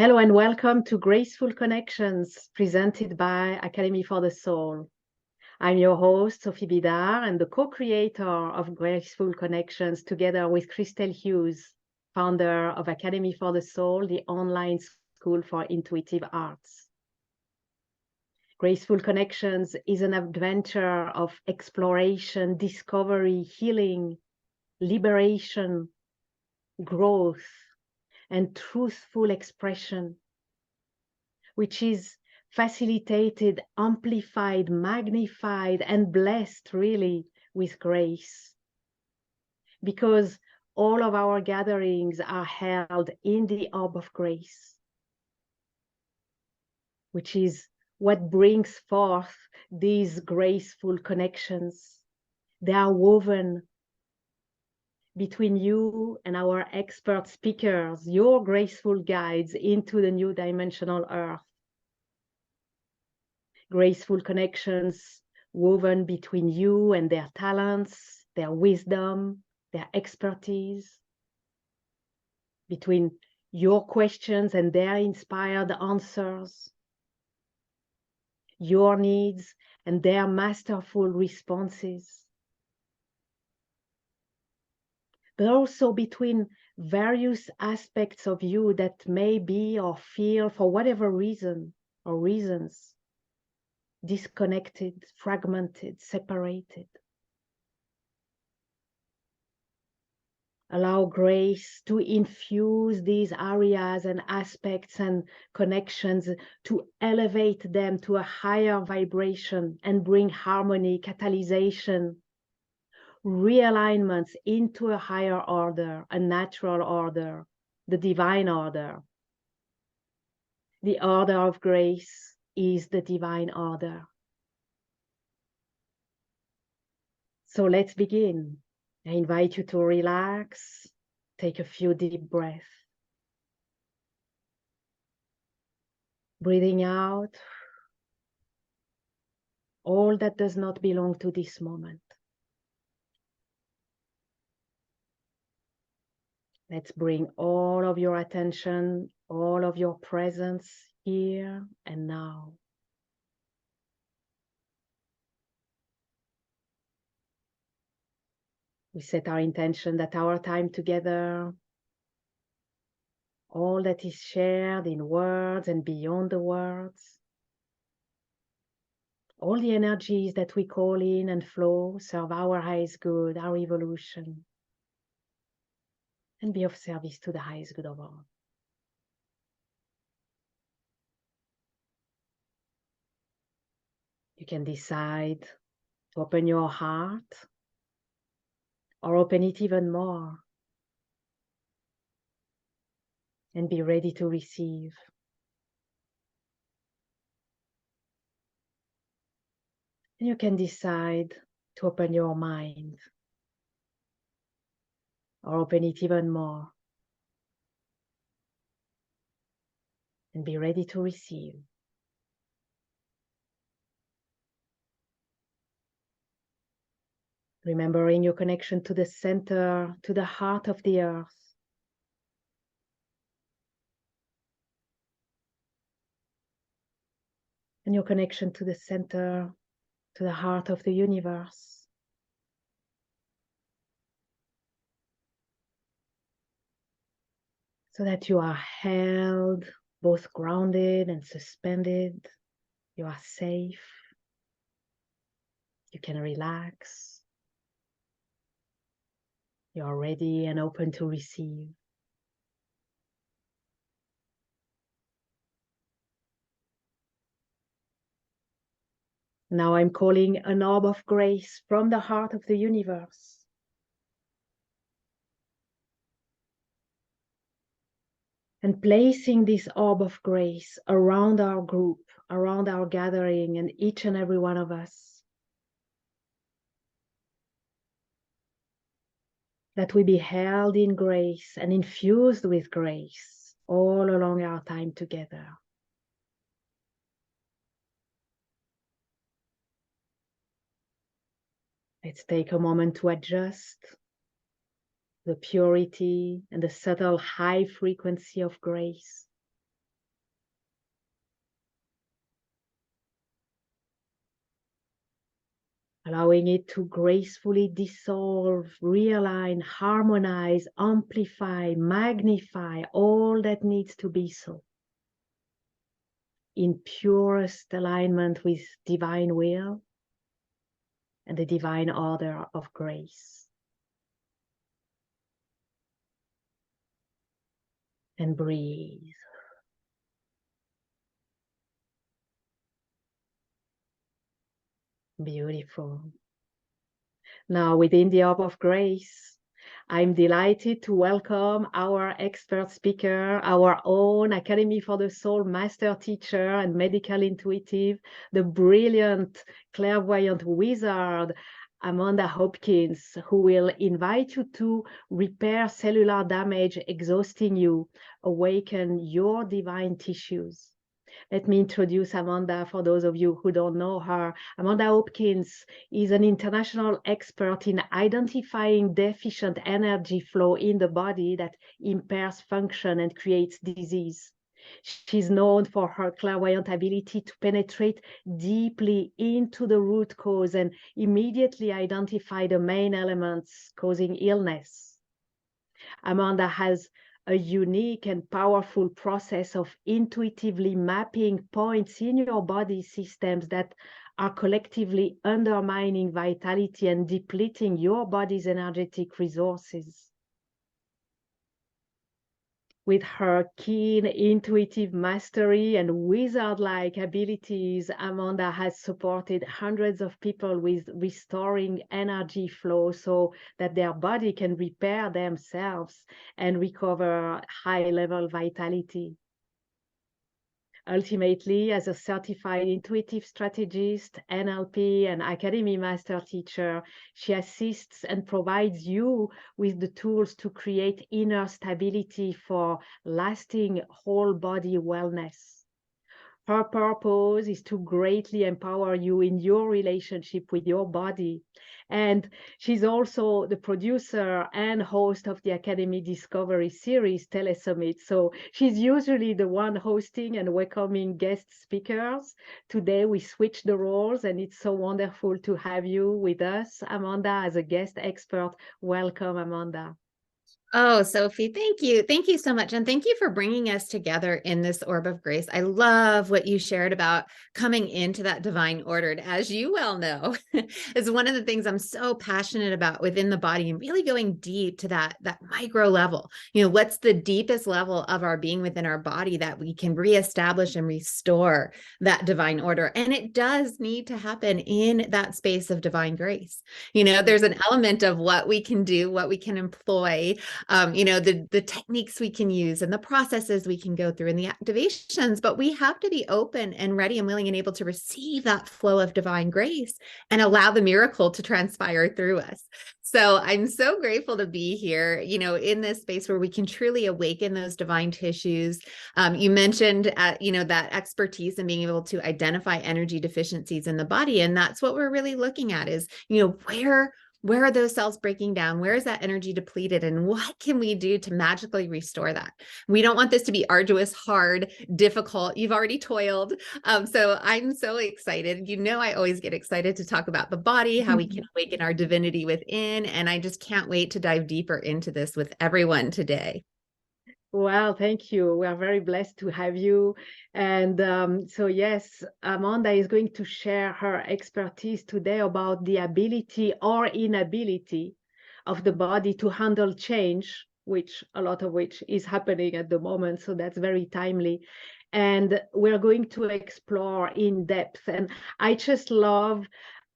Hello and welcome to Graceful Connections, presented by Academy for the Soul. I'm your host, Sophie Bidar, and the co-creator of Graceful Connections, together with Christel Hughes, founder of Academy for the Soul, the online school for intuitive arts. Graceful Connections is an adventure of exploration, discovery, healing, liberation, growth, and truthful expression, which is facilitated, amplified, magnified, and blessed really with grace. Because all of our gatherings are held in the orb of grace, which is what brings forth these graceful connections. They are woven between you and our expert speakers, your graceful guides into the new dimensional earth. Graceful connections woven between you and their talents, their wisdom, their expertise, between your questions and their inspired answers, your needs and their masterful responses, but also between various aspects of you that may be or feel, for whatever reason or reasons, disconnected, fragmented, separated. Allow grace to infuse these areas and aspects and connections, to elevate them to a higher vibration and bring harmony, catalyzation, realignments into a higher order, a natural order, the divine order. The order of grace is the divine order. So let's begin. I invite you to relax, take a few deep breaths. Breathing out all that does not belong to this moment. Let's bring all of your attention, all of your presence here and now. We set our intention that our time together, all that is shared in words and beyond the words, all the energies that we call in and flow serve our highest good, our evolution, and be of service to the highest good of all. You can decide to open your heart or open it even more and be ready to receive. And you can decide to open your mind or open it even more and be ready to receive. Remembering your connection to the center, to the heart of the earth. And your connection to the center, to the heart of the universe. So that you are held, both grounded and suspended. You are safe. You can relax. You are ready and open to receive. Now I'm calling an orb of grace from the heart of the universe. And placing this orb of grace around our group, around our gathering, and each and every one of us. That we be held in grace and infused with grace all along our time together. Let's take a moment to adjust the purity and the subtle high frequency of grace allowing it to gracefully dissolve, realign, harmonize, amplify, magnify all that needs to be so, in purest alignment with divine will and the divine order of grace. And breathe. Beautiful. Now, within the orb of grace, I'm delighted to welcome our expert speaker, our own Academy for the Soul master teacher and medical intuitive, the brilliant clairvoyant wizard, Amanda Hopkins, who will invite you to repair cellular damage exhausting you, awaken your divine tissues. Let me introduce Amanda for those of you who don't know her. Amanda Hopkins is an international expert in identifying deficient energy flow in the body that impairs function and creates disease. She's known for her clairvoyant ability to penetrate deeply into the root cause and immediately identify the main elements causing illness. Amanda has a unique and powerful process of intuitively mapping points in your body systems that are collectively undermining vitality and depleting your body's energetic resources. With her keen intuitive mastery and wizard-like abilities, Amanda has supported hundreds of people with restoring energy flow so that their body can repair themselves and recover high-level vitality. Ultimately, as a certified intuitive strategist, NLP, and Academy master teacher, she assists and provides you with the tools to create inner stability for lasting whole body wellness. Her purpose is to greatly empower you in your relationship with your body. And she's also the producer and host of the Academy Discovery Series Telesummit. So she's usually the one hosting and welcoming guest speakers. Today we switched the roles, and it's so wonderful to have you with us, Amanda, as a guest expert. Welcome, Amanda. Oh, Sophie, thank you. Thank you so much. And thank you for bringing us together in this orb of grace. I love what you shared about coming into that divine order. As you well know, is one of the things I'm so passionate about within the body, and really going deep to that micro level. You know, what's the deepest level of our being within our body that we can reestablish and restore that divine order. And it does need to happen in that space of divine grace. You know, there's an element of what we can do, what we can employ, you know, the techniques we can use and the processes we can go through and the activations, but we have to be open and ready and willing and able to receive that flow of divine grace and allow the miracle to transpire through us. So I'm so grateful to be here, you know, in this space where we can truly awaken those divine tissues. You mentioned, you know, that expertise in being able to identify energy deficiencies in the body. And that's what we're really looking at is, you know, where are those cells breaking down? Where is that energy depleted? And what can we do to magically restore that? We don't want this to be arduous, hard, difficult. You've already toiled. So I'm so excited. You know, I always get excited to talk about the body, how we can awaken our divinity within. And I just can't wait to dive deeper into this with everyone today. Well, thank you. We are very blessed to have you. And so, yes, Amanda is going to share her expertise today about the ability or inability of the body to handle change, which a lot of which is happening at the moment. So that's very timely. And we're going to explore in depth. And I just love,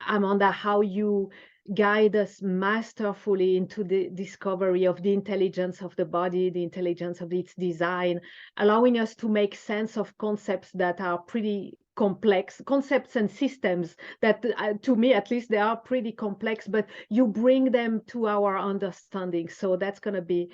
Amanda, how you guide us masterfully into the discovery of the intelligence of the body, the intelligence of its design, allowing us to make sense of concepts that are pretty complex, concepts and systems that, to me at least, they are pretty complex, but you bring them to our understanding. So that's going to be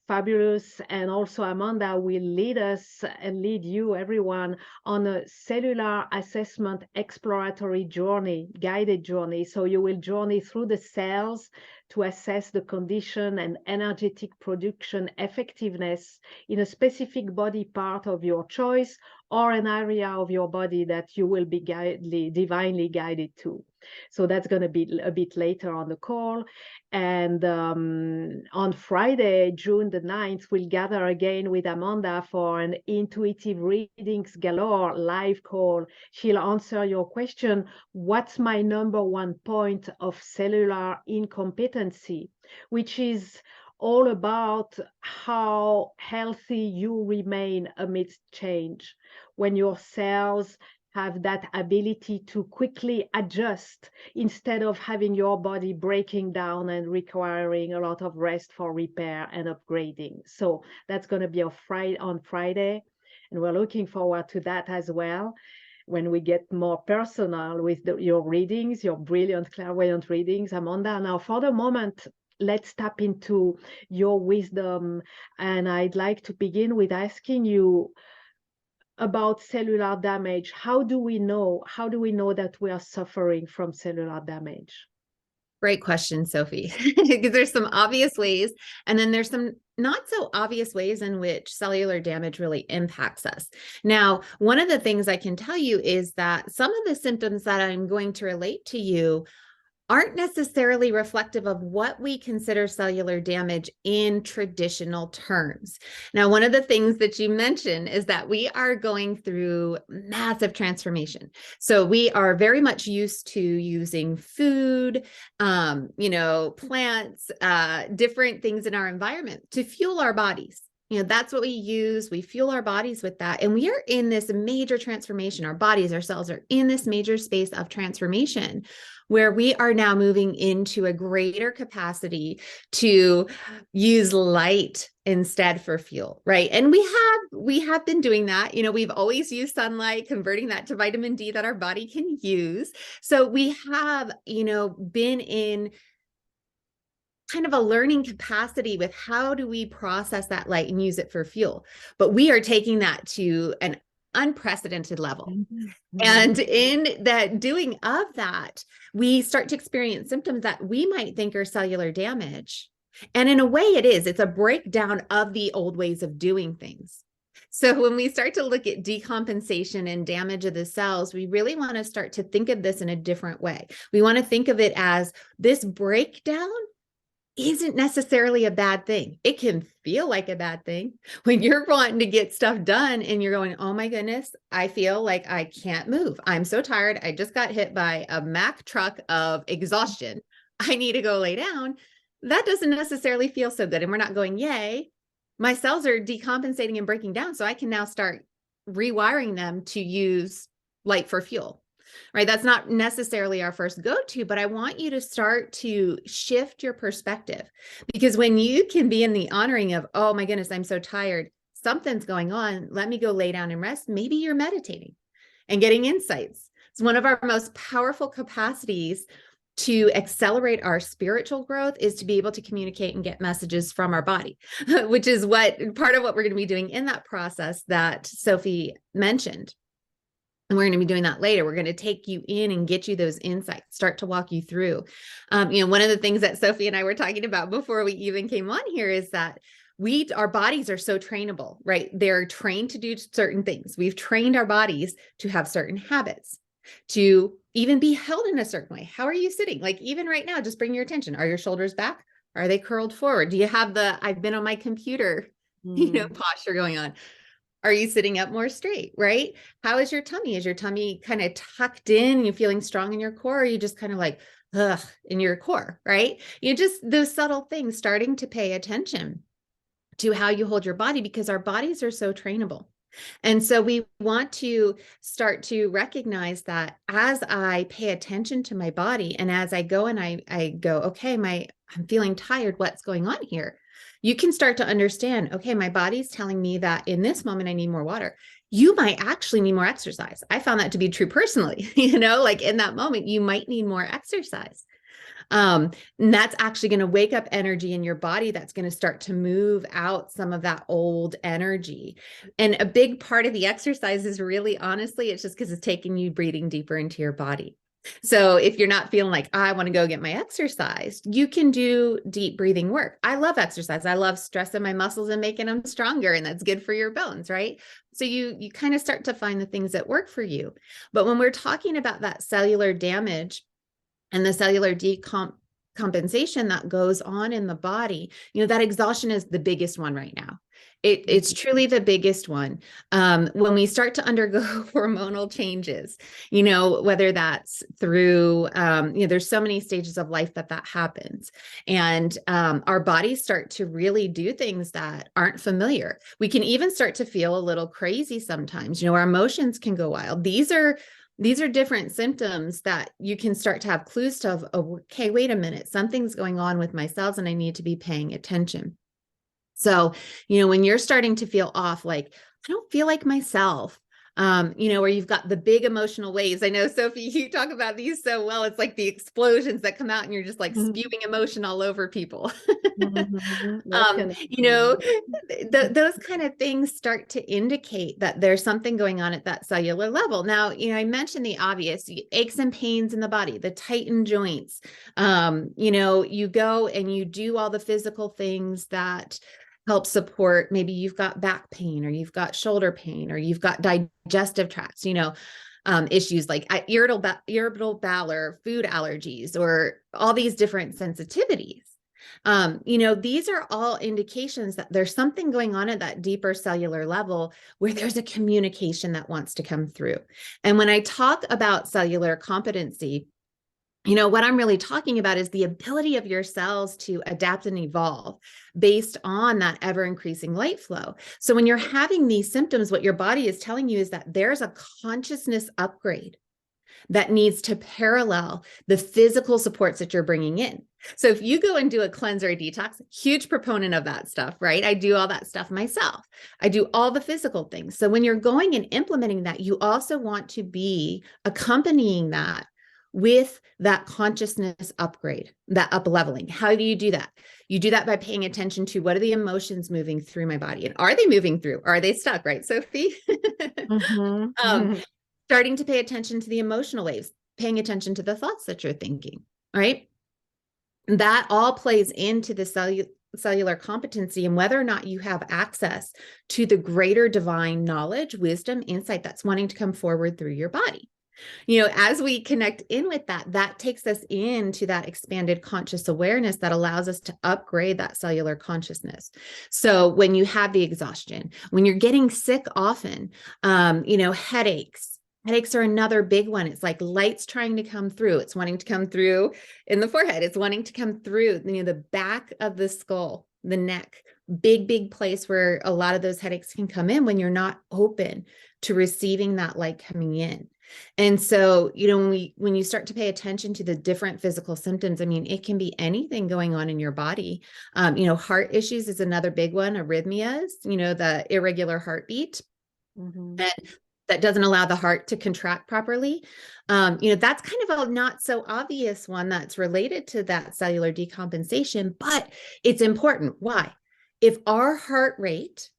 fabulous. And also Amanda will lead us and lead you, everyone, on a cellular assessment exploratory journey, guided journey. So you will journey through the cells to assess the condition and energetic production effectiveness in a specific body part of your choice or an area of your body that you will be divinely guided to. So that's going to be a bit later on the call. And on Friday, June the 9th, we'll gather again with Amanda for an Intuitive Readings Galore live call. She'll answer your question, what's my number one point of cellular incompetency, which is all about how healthy you remain amidst change, when your cells have that ability to quickly adjust instead of having your body breaking down and requiring a lot of rest for repair and upgrading. So that's going to be on Friday, and we're looking forward to that as well, when we get more personal with your readings, your brilliant clairvoyant readings, Amanda. Now, for the moment, let's tap into your wisdom. And I'd like to begin with asking you about cellular damage. How do we know that we are suffering from cellular damage? Great question, Sophie, because there's some obvious ways, and then there's some not so obvious ways in which cellular damage really impacts us. Now, one of the things I can tell you is that some of the symptoms that I'm going to relate to you aren't necessarily reflective of what we consider cellular damage in traditional terms. Now, one of the things that you mentioned is that we are going through massive transformation. So we are very much used to using food, plants, different things in our environment to fuel our bodies. That's what we use. We fuel our bodies with that. And we are in this major transformation. Our bodies, our cells are in this major space of transformation, where we are now moving into a greater capacity to use light instead for fuel, right? And we have been doing that. We've always used sunlight, converting that to vitamin D that our body can use. So we have, been in kind of a learning capacity with how do we process that light and use it for fuel. But we are taking that to an unprecedented level. Mm-hmm. And in that doing of that, we start to experience symptoms that we might think are cellular damage. And in a way it's a breakdown of the old ways of doing things. So when we start to look at decompensation and damage of the cells, we really want to start to think of this in a different way. We want to think of it as this breakdown isn't necessarily a bad thing. It can feel like a bad thing when you're wanting to get stuff done and you're going, oh my goodness, I feel like I can't move. I'm so tired. I just got hit by a Mack truck of exhaustion. I need to go lay down. That doesn't necessarily feel so good. And we're not going, yay, my cells are decompensating and breaking down. So I can now start rewiring them to use light for fuel. Right? That's not necessarily our first go-to, but I want you to start to shift your perspective, because when you can be in the honoring of, oh my goodness, I'm so tired, something's going on, let me go lay down and rest. Maybe you're meditating and getting insights. It's one of our most powerful capacities to accelerate our spiritual growth, is to be able to communicate and get messages from our body, which is part of what we're going to be doing in that process that Sophie mentioned. And we're going to be doing that later. We're going to take you in and get you those insights, start to walk you through. One of the things that Sophie and I were talking about before we even came on here is that our bodies are so trainable, right? They're trained to do certain things. We've trained our bodies to have certain habits, to even be held in a certain way. How are you sitting? Like even right now, just bring your attention. Are your shoulders back? Are they curled forward? Do you have I've been on my computer, posture going on? Are you sitting up more straight, right? How is your tummy? Is your tummy kind of tucked in? You feeling strong in your core? Or are you just kind of like, ugh, in your core, right? Just those subtle things, starting to pay attention to how you hold your body, because our bodies are so trainable. And so we want to start to recognize that as I pay attention to my body, and as I go and I go, okay, I'm feeling tired. What's going on here? You can start to understand, okay, my body's telling me that in this moment, I need more water. You might actually need more exercise. I found that to be true personally, like in that moment, you might need more exercise. And that's actually going to wake up energy in your body. That's going to start to move out some of that old energy. And a big part of the exercise is really, honestly, it's just because it's taking you breathing deeper into your body. So if you're not feeling like, I want to go get my exercise, you can do deep breathing work. I love exercise. I love stressing my muscles and making them stronger, and that's good for your bones, right? So you kind of start to find the things that work for you. But when we're talking about that cellular damage and the cellular decompensation that goes on in the body, that exhaustion is the biggest one right now. It's truly the biggest one. When we start to undergo hormonal changes, whether that's through, there's so many stages of life that happens. And our bodies start to really do things that aren't familiar. We can even start to feel a little crazy sometimes. Our emotions can go wild. These are different symptoms that you can start to have clues to, okay, wait a minute, something's going on with my cells and I need to be paying attention. So, when you're starting to feel off, like, I don't feel like myself, where you've got the big emotional waves. I know, Sophie, you talk about these so well. It's like the explosions that come out and you're just like spewing emotion all over people. Those kind of things start to indicate that there's something going on at that cellular level. Now, I mentioned the obvious, aches and pains in the body, the tightened joints. You go and you do all the physical things that help support. Maybe you've got back pain, or you've got shoulder pain, or you've got digestive tracts, issues like irritable bowel or food allergies, or all these different sensitivities. These are all indications that there's something going on at that deeper cellular level where there's a communication that wants to come through. And when I talk about cellular competency, what I'm really talking about is the ability of your cells to adapt and evolve based on that ever increasing light flow. So when you're having these symptoms, what your body is telling you is that there's a consciousness upgrade that needs to parallel the physical supports that you're bringing in. So if you go and do a cleanse or a detox, huge proponent of that stuff, right? I do all that stuff myself. I do all the physical things. So when you're going and implementing that, you also want to be accompanying that with that consciousness upgrade, that up leveling. How do you do that? You do that by paying attention to, what are the emotions moving through my body? And are they moving through? Are they stuck? Right, Sophie? Starting to pay attention to the emotional waves, paying attention to the thoughts that you're thinking, right? That all plays into the cellular competency and whether or not you have access to the greater divine knowledge, wisdom, insight that's wanting to come forward through your body. As we connect in with that takes us into that expanded conscious awareness that allows us to upgrade that cellular consciousness. So when you have the exhaustion, when you're getting sick often, headaches are another big one. It's like light's trying to come through. It's wanting to come through in the forehead. It's wanting to come through, the back of the skull, the neck, big place where a lot of those headaches can come in when you're not open to receiving that light coming in. And so, when you start to pay attention to the different physical symptoms, it can be anything going on in your body. Heart issues is another big one, arrhythmias, the irregular heartbeat. That doesn't allow the heart to contract properly. That's kind of a not so obvious one that's related to that cellular decompensation, but it's important. Why? If our heart rate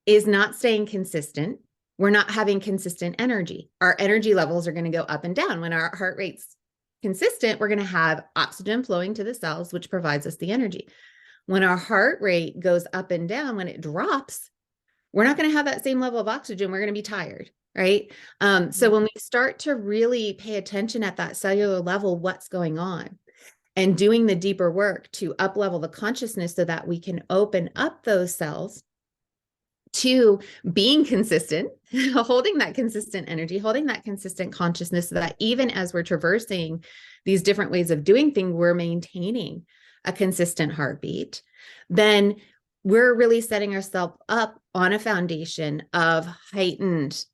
is not staying consistent, we're not having consistent energy. Our energy levels are going to go up and down. When our heart rate's consistent, we're going to have oxygen flowing to the cells, which provides us the energy. When our heart rate goes up and down, when it drops, we're not going to have that same level of oxygen. We're going to be tired, right? So when we start to really pay attention at that cellular level, what's going on, and doing the deeper work to up level the consciousness so that we can open up those cells to being consistent, holding that consistent energy, holding that consistent consciousness, so that even as we're traversing these different ways of doing things, we're maintaining a consistent heartbeat, then we're really setting ourselves up on a foundation of heightened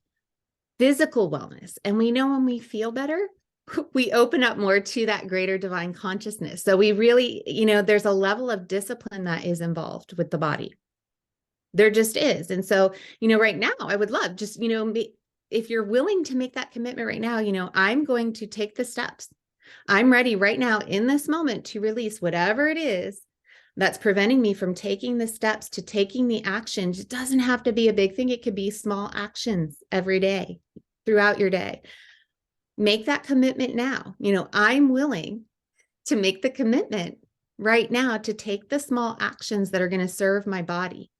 physical wellness. And we know when we feel better, we open up more to that greater divine consciousness. So we really, there's a level of discipline that is involved with the body. There just is. And so, right now I would love just, if you're willing to make that commitment right now, I'm going to take the steps. I'm ready right now in this moment to release whatever it is that's preventing me from taking the steps, to taking the actions. It doesn't have to be a big thing. It could be small actions every day throughout your day. make that commitment now. I'm willing to make the commitment right now to take the small actions that are going to serve my body.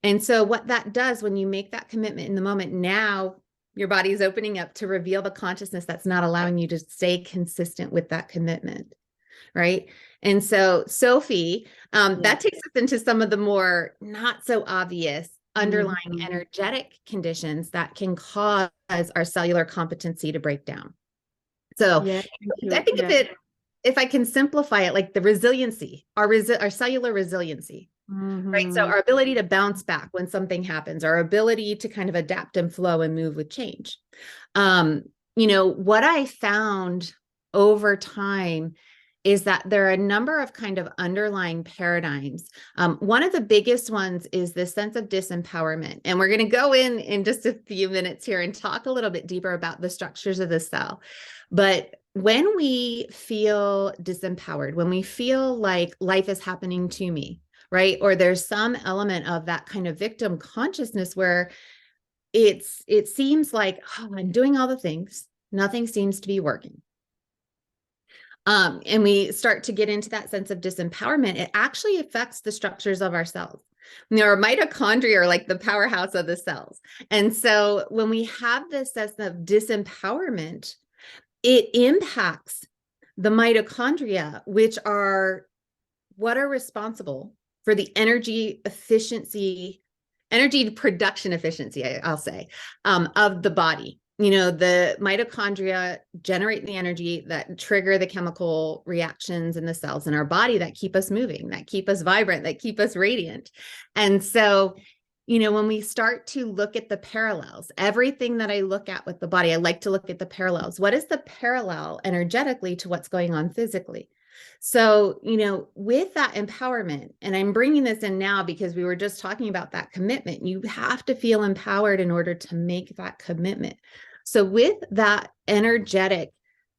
And so what that does when you make that commitment in the moment, now your body is opening up to reveal the consciousness that's not allowing you to stay consistent with that commitment. Right. And so, Sophie, that takes us into some of the more not so obvious underlying energetic conditions that can cause our cellular competency to break down. So I think if I can simplify it, like the resiliency, our cellular resiliency, right? So our ability to bounce back when something happens, our ability to kind of adapt and flow and move with change. What I found over time is that there are a number of kind of underlying paradigms. One of the biggest ones is this sense of disempowerment. And we're going to go in just a few minutes here and talk a little bit deeper about the structures of the cell. But when we feel disempowered, when we feel like life is happening to me, right? Or there's some element of that kind of victim consciousness where it seems like, oh, I'm doing all the things, nothing seems to be working. And we start to get into that sense of disempowerment. It actually affects the structures of our cells. Our mitochondria are like the powerhouse of the cells. And so when we have this sense of disempowerment, it impacts the mitochondria, which are what are responsible for the energy production efficiency, I'll say, of the body. The mitochondria generate the energy that trigger the chemical reactions in the cells in our body that keep us moving, that keep us vibrant, that keep us radiant. And so, when we start to look at the parallels, everything that I look at with the body, I like to look at the parallels. What is the parallel energetically to what's going on physically? So, with that empowerment, and I'm bringing this in now because we were just talking about that commitment, you have to feel empowered in order to make that commitment. So with that energetic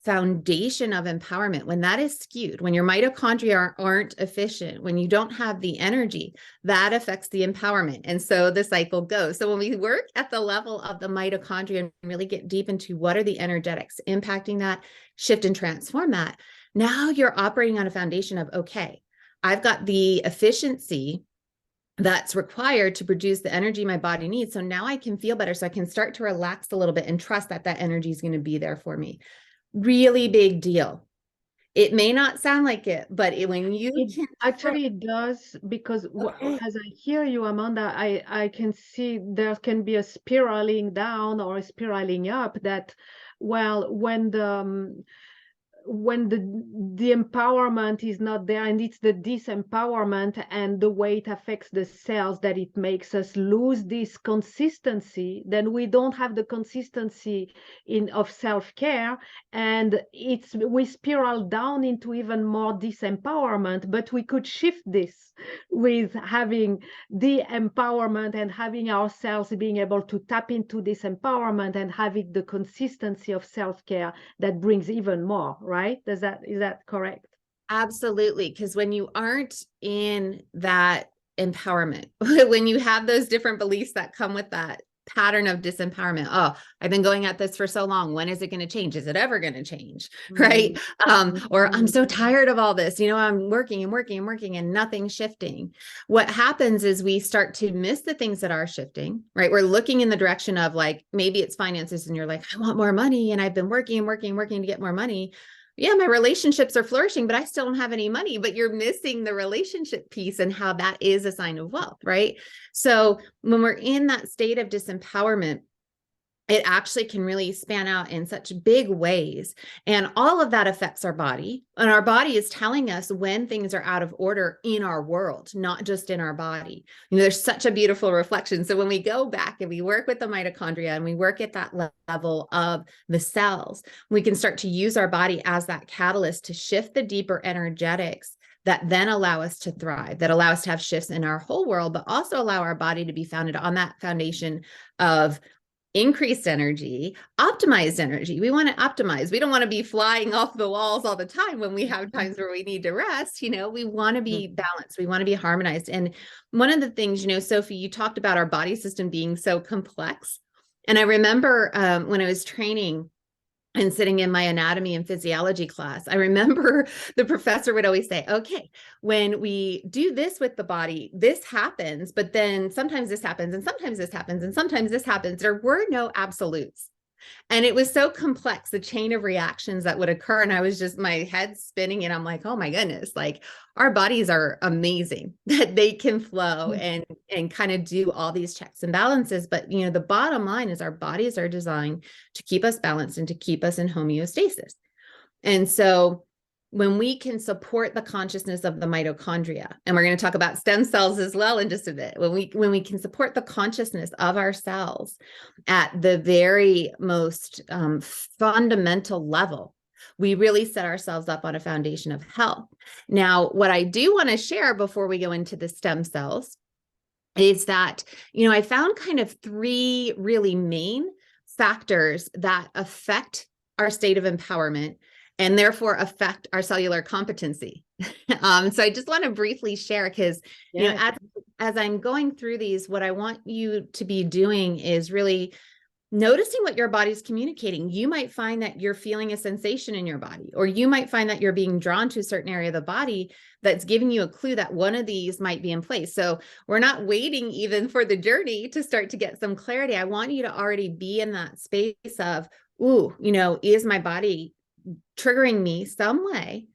foundation of empowerment, when that is skewed, when your mitochondria aren't efficient, when you don't have the energy, that affects the empowerment. And so the cycle goes. So when we work at the level of the mitochondria and really get deep into what are the energetics impacting that, shift and transform that, now you're operating on a foundation of, okay, I've got the efficiency that's required to produce the energy my body needs. So now I can feel better. So I can start to relax a little bit and trust that that energy is going to be there for me. Really big deal. It may not sound like it, but actually it does, because as I hear you, Amanda, I can see there can be a spiraling down or a spiraling up that, well, when the empowerment is not there, and it's the disempowerment and the way it affects the cells that it makes us lose this consistency, then we don't have the consistency of self-care, and we spiral down into even more disempowerment. But we could shift this with having the empowerment and having ourselves being able to tap into this empowerment and having the consistency of self-care that brings even more, right? Is that correct? Absolutely. Because when you aren't in that empowerment, when you have those different beliefs that come with that pattern of disempowerment, oh, I've been going at this for so long, when is it going to change? Is it ever going to change? Right? Or I'm so tired of all this, I'm working and working and working and nothing's shifting. What happens is we start to miss the things that are shifting, right? We're looking in the direction of, like, maybe it's finances and you're like, I want more money and I've been working and working and working to get more money. Yeah, my relationships are flourishing, but I still don't have any money. But you're missing the relationship piece and how that is a sign of wealth, right? So when we're in that state of disempowerment, it actually can really span out in such big ways. And all of that affects our body. And our body is telling us when things are out of order in our world, not just in our body. There's such a beautiful reflection. So when we go back and we work with the mitochondria and we work at that level of the cells, we can start to use our body as that catalyst to shift the deeper energetics that then allow us to thrive, that allow us to have shifts in our whole world, but also allow our body to be founded on that foundation of increased energy, optimized energy. We want to optimize. We don't want to be flying off the walls all the time when we have times where we need to rest. We want to be balanced. We want to be harmonized. And one of the things, Sophie, you talked about our body system being so complex. And I remember when I was training, and sitting in my anatomy and physiology class, I remember the professor would always say, okay, when we do this with the body, this happens, but then sometimes this happens, and sometimes this happens, and sometimes this happens. There were no absolutes. And it was so complex, the chain of reactions that would occur. And I was just, my head spinning, and I'm like, oh my goodness, like our bodies are amazing that they can flow and kind of do all these checks and balances. But, you know, the bottom line is our bodies are designed to keep us balanced and to keep us in homeostasis. And so when we can support the consciousness of the mitochondria, and we're going to talk about stem cells as well in just a bit, when we can support the consciousness of our cells at the very most fundamental level, we really set ourselves up on a foundation of health. Now, what I do want to share before we go into the stem cells is that, you know, I found kind of 3 really main factors that affect our state of empowerment and therefore affect our cellular competency. So I just want to briefly share, because, you know, as I'm going through these, what I want you to be doing is really noticing what your body's communicating. You might find that you're feeling a sensation in your body, or you might find that you're being drawn to a certain area of the body that's giving you a clue that one of these might be in place. So we're not waiting even for the journey to start to get some clarity. I want you to already be in that space of, ooh, you know, is my body triggering me some way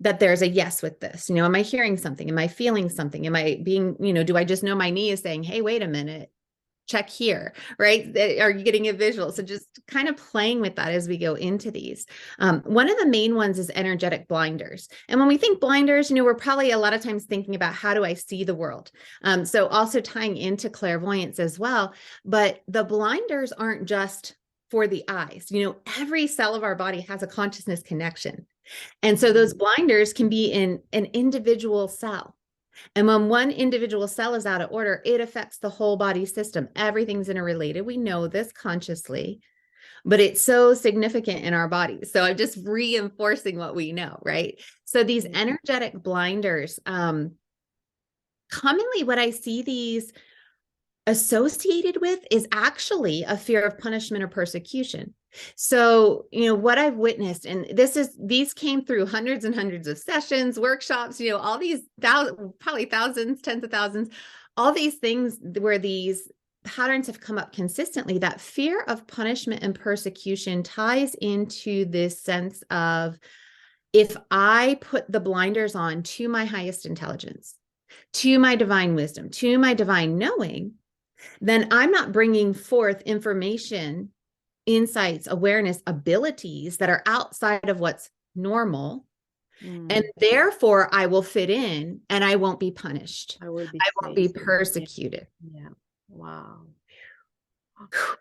that there's a yes with this? You know, am I hearing something? Am I feeling something? Am I being, you know, do I just know my knee is saying, hey, wait a minute, check here, right? Are you getting a visual? So just kind of playing with that as we go into these. One of the main ones is energetic blinders. And when we think blinders, you know, we're probably a lot of times thinking about, how do I see the world? So also tying into clairvoyance as well. But the blinders aren't just for the eyes. You know, every cell of our body has a consciousness connection. And so those blinders can be in an individual cell. And when one individual cell is out of order, it affects the whole body system. Everything's interrelated. We know this consciously, but it's so significant in our bodies. So I'm just reinforcing what we know, right? So these energetic blinders, commonly what I see these associated with is actually a fear of punishment or persecution. So, you know, what I've witnessed, and these came through hundreds and hundreds of sessions, workshops, you know, all these probably thousands, tens of thousands, all these things where these patterns have come up consistently. That fear of punishment and persecution ties into this sense of, if I put the blinders on to my highest intelligence, to my divine wisdom, to my divine knowing, then I'm not bringing forth information, insights, awareness, abilities that are outside of what's normal. And therefore I will fit in and I won't be punished. I won't be persecuted. Yeah. Wow.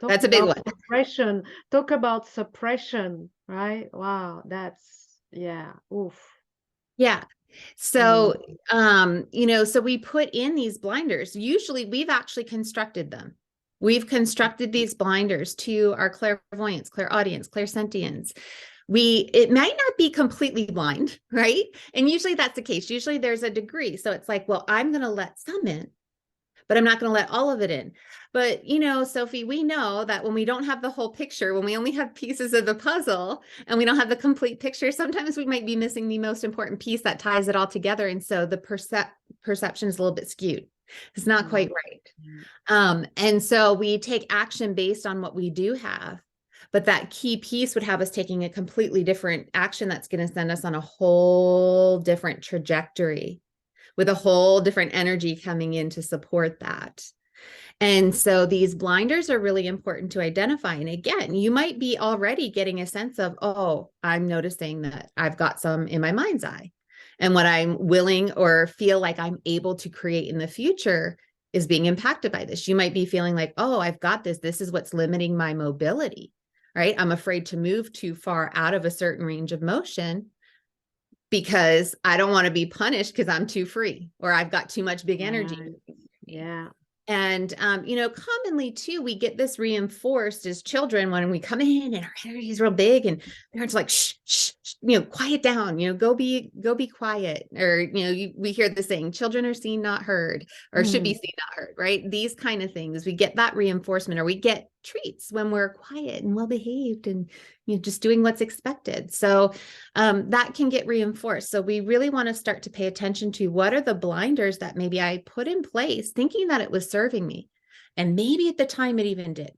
That's a big one. Suppression. Talk about suppression, right? Wow. That's, yeah. Oof. Yeah. So, you know, so we put in these blinders. Usually we've actually constructed them. We've constructed these blinders to our clairvoyance, clairaudience, clairsentience. It might not be completely blind, right? And usually that's the case. Usually there's a degree. So it's like, well, I'm going to let some in, but I'm not going to let all of it in. But, you know, Sophie, we know that when we don't have the whole picture, when we only have pieces of the puzzle and we don't have the complete picture, sometimes we might be missing the most important piece that ties it all together. And so the perception is a little bit skewed. It's not quite right. And so we take action based on what we do have. But that key piece would have us taking a completely different action that's going to send us on a whole different trajectory, with a whole different energy coming in to support that. And so these blinders are really important to identify. And again, you might be already getting a sense of, oh, I'm noticing that I've got some in my mind's eye. And what I'm willing or feel like I'm able to create in the future is being impacted by this. You might be feeling like, oh, I've got this. This is what's limiting my mobility, right? I'm afraid to move too far out of a certain range of motion because I don't want to be punished because I'm too free, or I've got too much big energy. Yeah. And, you know, commonly too, we get this reinforced as children when we come in and our energy is real big and parents are like, shh, shh, shh, you know, quiet down, you know, go be quiet. Or, you know, we hear the saying, children are seen, not heard, or should be seen, not heard, right? These kind of things, we get that reinforcement, or we get treats when we're quiet and well behaved and just doing what's expected. So that can get reinforced. So we really want to start to pay attention to what are the blinders that maybe I put in place thinking that it was serving me. And maybe at the time it even did.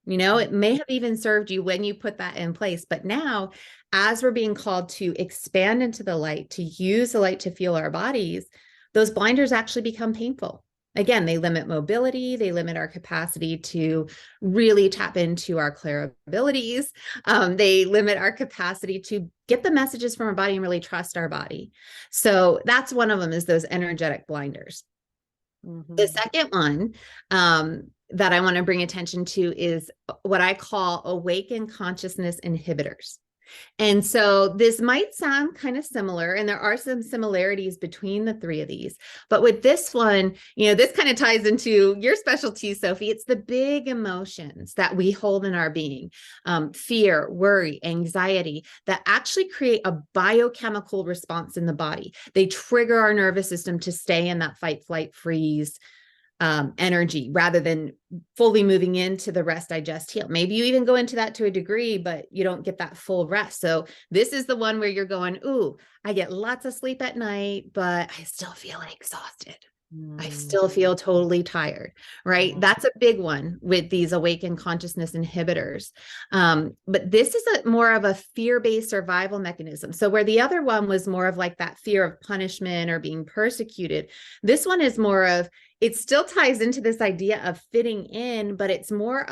It may have even served you when you put that in place. But now, as we're being called to expand into the light, to use the light to fuel our bodies, those blinders actually become painful. Again, they limit mobility. They limit our capacity to really tap into our clair abilities. They limit our capacity to get the messages from our body and really trust our body. So that's one of them, is those energetic blinders. The second one that I want to bring attention to is what I call Awaken consciousness inhibitors. And so this might sound kind of similar, and there are some similarities between the three of these. But with this one, this kind of ties into your specialty, Sophie. It's the big emotions that we hold in our being, fear, worry, anxiety, that actually create a biochemical response in the body. They trigger our nervous system to stay in that fight, flight, freeze energy rather than fully moving into the rest, digest, heal. Maybe you even go into that to a degree, but you don't get that full rest. So this is the one where you're going, ooh, I get lots of sleep at night, but I still feel exhausted. I still feel totally tired, right? That's a big one with these Awaken consciousness inhibitors. But this is more of a fear-based survival mechanism. So where the other one was more of like that fear of punishment or being persecuted, this one is more of, it still ties into this idea of fitting in, but it's more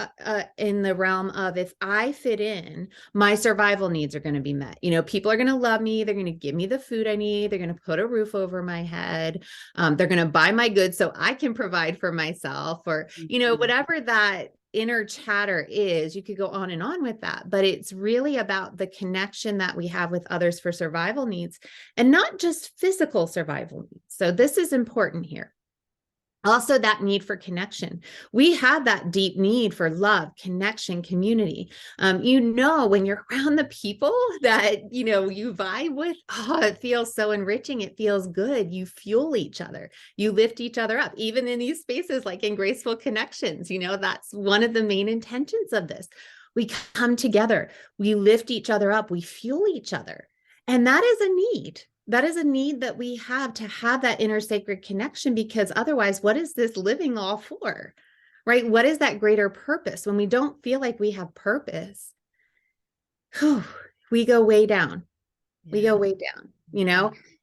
in the realm of, if I fit in, my survival needs are going to be met. People are going to love me. They're going to give me the food I need. They're going to put a roof over my head. They're going to buy my goods so I can provide for myself, or, whatever that inner chatter is. You could go on and on with that, but it's really about the connection that we have with others for survival needs, and not just physical survival needs. So this is important here. Also, that need for connection. We have that deep need for love, connection, community. When you're around the people that, you vibe with, it feels so enriching. It feels good. You fuel each other. You lift each other up, even in these spaces, like in Graceful Connections. That's one of the main intentions of this. We come together, we lift each other up, we fuel each other. And that is a need. That is a need that we have, to have that inner sacred connection, because otherwise, what is this living all for, right? What is that greater purpose? When we don't feel like we have purpose, we go way down. We go way down,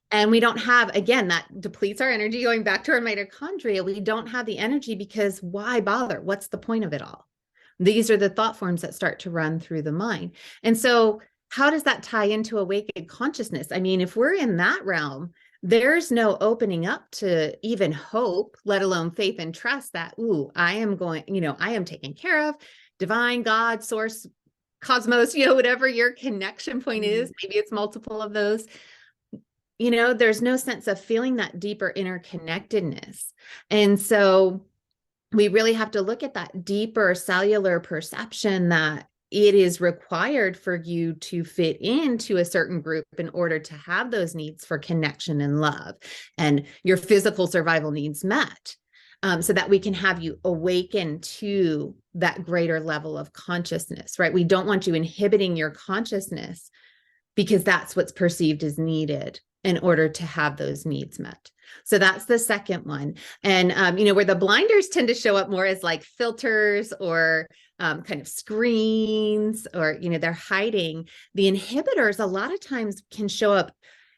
and we don't have, again, that depletes our energy. Going back to our mitochondria, we don't have the energy, because why bother? What's the point of it all? These are the thought forms that start to run through the mind. And so how does that tie into awakened consciousness? I mean, if we're in that realm, there's no opening up to even hope, let alone faith and trust that, I am taken care of, divine, God, source, cosmos, whatever your connection point is. Maybe it's multiple of those. There's no sense of feeling that deeper interconnectedness. And so we really have to look at that deeper cellular perception that it is required for you to fit into a certain group in order to have those needs for connection and love and your physical survival needs met, so that we can have you awaken to that greater level of consciousness, right? We don't want you inhibiting your consciousness, because that's what's perceived as needed in order to have those needs met. So that's the second one. And, where the blinders tend to show up more as like filters or kind of screens, or, they're hiding. The inhibitors a lot of times can show up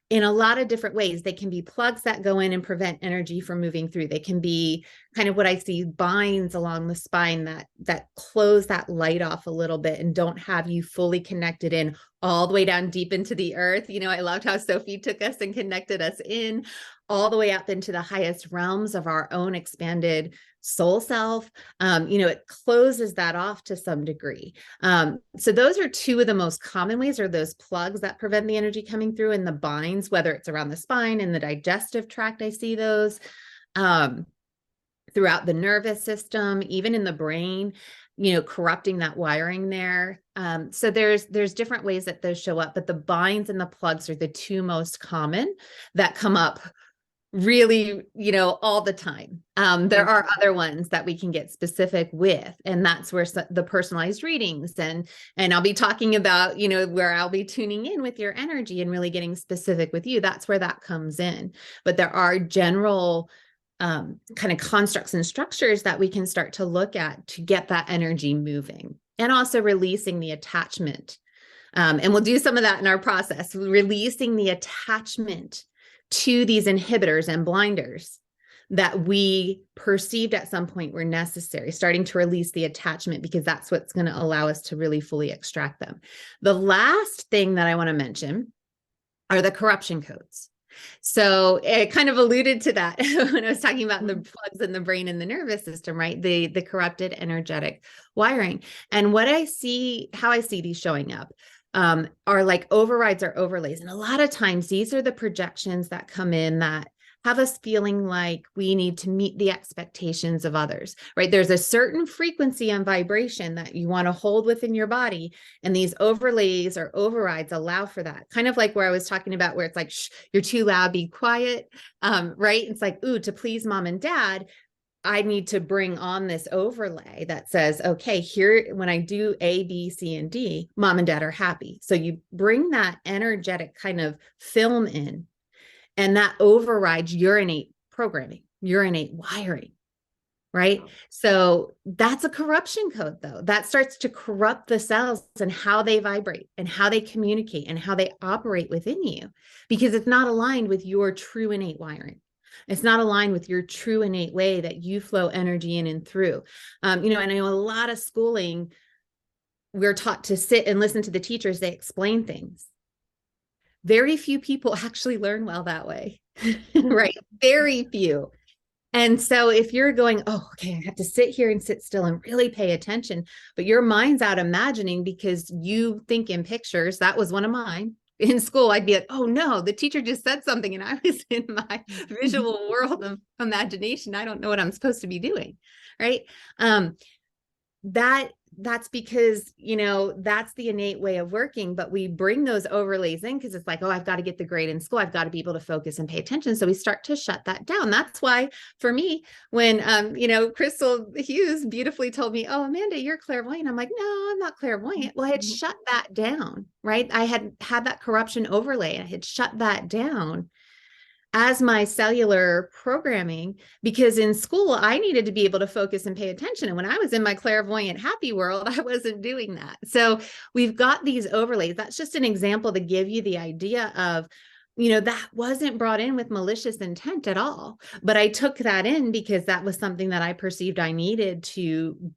in a lot of different ways. They can be plugs that go in and prevent energy from moving through. They can be kind of what I see, binds along the spine that close that light off a little bit and don't have you fully connected in all the way down deep into the earth. I loved how Sophie took us and connected us in all the way up into the highest realms of our own expanded soul self. It closes that off to some degree. So those are two of the most common ways, are those plugs that prevent the energy coming through, and the binds, whether it's around the spine and the digestive tract. I see those throughout the nervous system, even in the brain, corrupting that wiring there. So there's different ways that those show up, but the binds and the plugs are the two most common that come up really, all the time. There are other ones that we can get specific with, and that's where the personalized readings and I'll be talking about, where I'll be tuning in with your energy and really getting specific with you. That's where that comes in. But there are general kind of constructs and structures that we can start to look at to get that energy moving, and also releasing the attachment. And we'll do some of that in our process, releasing the attachment to these inhibitors and blinders that we perceived at some point were necessary, starting to release the attachment, because that's what's going to allow us to really fully extract them. The last thing that I want to mention are the corruption codes. So it kind of alluded to that when I was talking about the plugs in the brain and the nervous system, right? The corrupted energetic wiring. And how I see these showing up are like overrides or overlays. And a lot of times these are the projections that come in that have us feeling like we need to meet the expectations of others, right? There's a certain frequency and vibration that you want to hold within your body. And these overlays or overrides allow for that. Kind of like where I was talking about, where it's like, shh, you're too loud, be quiet, right? It's like, ooh, to please mom and dad, I need to bring on this overlay that says, okay, here, when I do A, B, C, and D, mom and dad are happy. So you bring that energetic kind of film in, and that overrides your innate programming, your innate wiring, right? So that's a corruption code, though. That starts to corrupt the cells and how they vibrate and how they communicate and how they operate within you, because it's not aligned with your true innate wiring. It's not aligned with your true innate way that you flow energy in and through. And I know a lot of schooling, we're taught to sit and listen to the teachers. They explain things. Very few people actually learn well that way, right? Very few. And so if you're going, oh, okay, I have to sit here and sit still and really pay attention, but your mind's out imagining because you think in pictures. That was one of mine. In school, I'd be like, oh no, the teacher just said something and I was in my visual world of imagination. I don't know what I'm supposed to be doing, right? That's because, that's the innate way of working, but we bring those overlays in because it's like, oh, I've got to get the grade in school. I've got to be able to focus and pay attention. So we start to shut that down. That's why for me, when, Christel Hughes beautifully told me, oh, Amanda, you're clairvoyant. I'm like, no, I'm not clairvoyant. Well, I had shut that down, right? I had that corruption overlay. I had shut that down as my cellular programming, because in school, I needed to be able to focus and pay attention. And when I was in my clairvoyant happy world, I wasn't doing that. So we've got these overlays. That's just an example to give you the idea of, that wasn't brought in with malicious intent at all. But I took that in because that was something that I perceived I needed to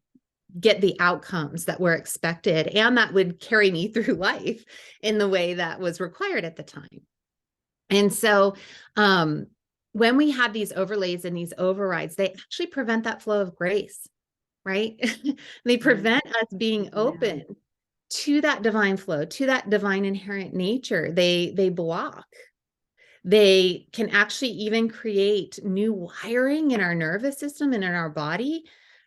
get the outcomes that were expected and that would carry me through life in the way that was required at the time. And so when we have these overlays and these overrides, they actually prevent that flow of grace, right? They prevent us being open to that divine flow, to that divine inherent nature. They block. They can actually even create new wiring in our nervous system and in our body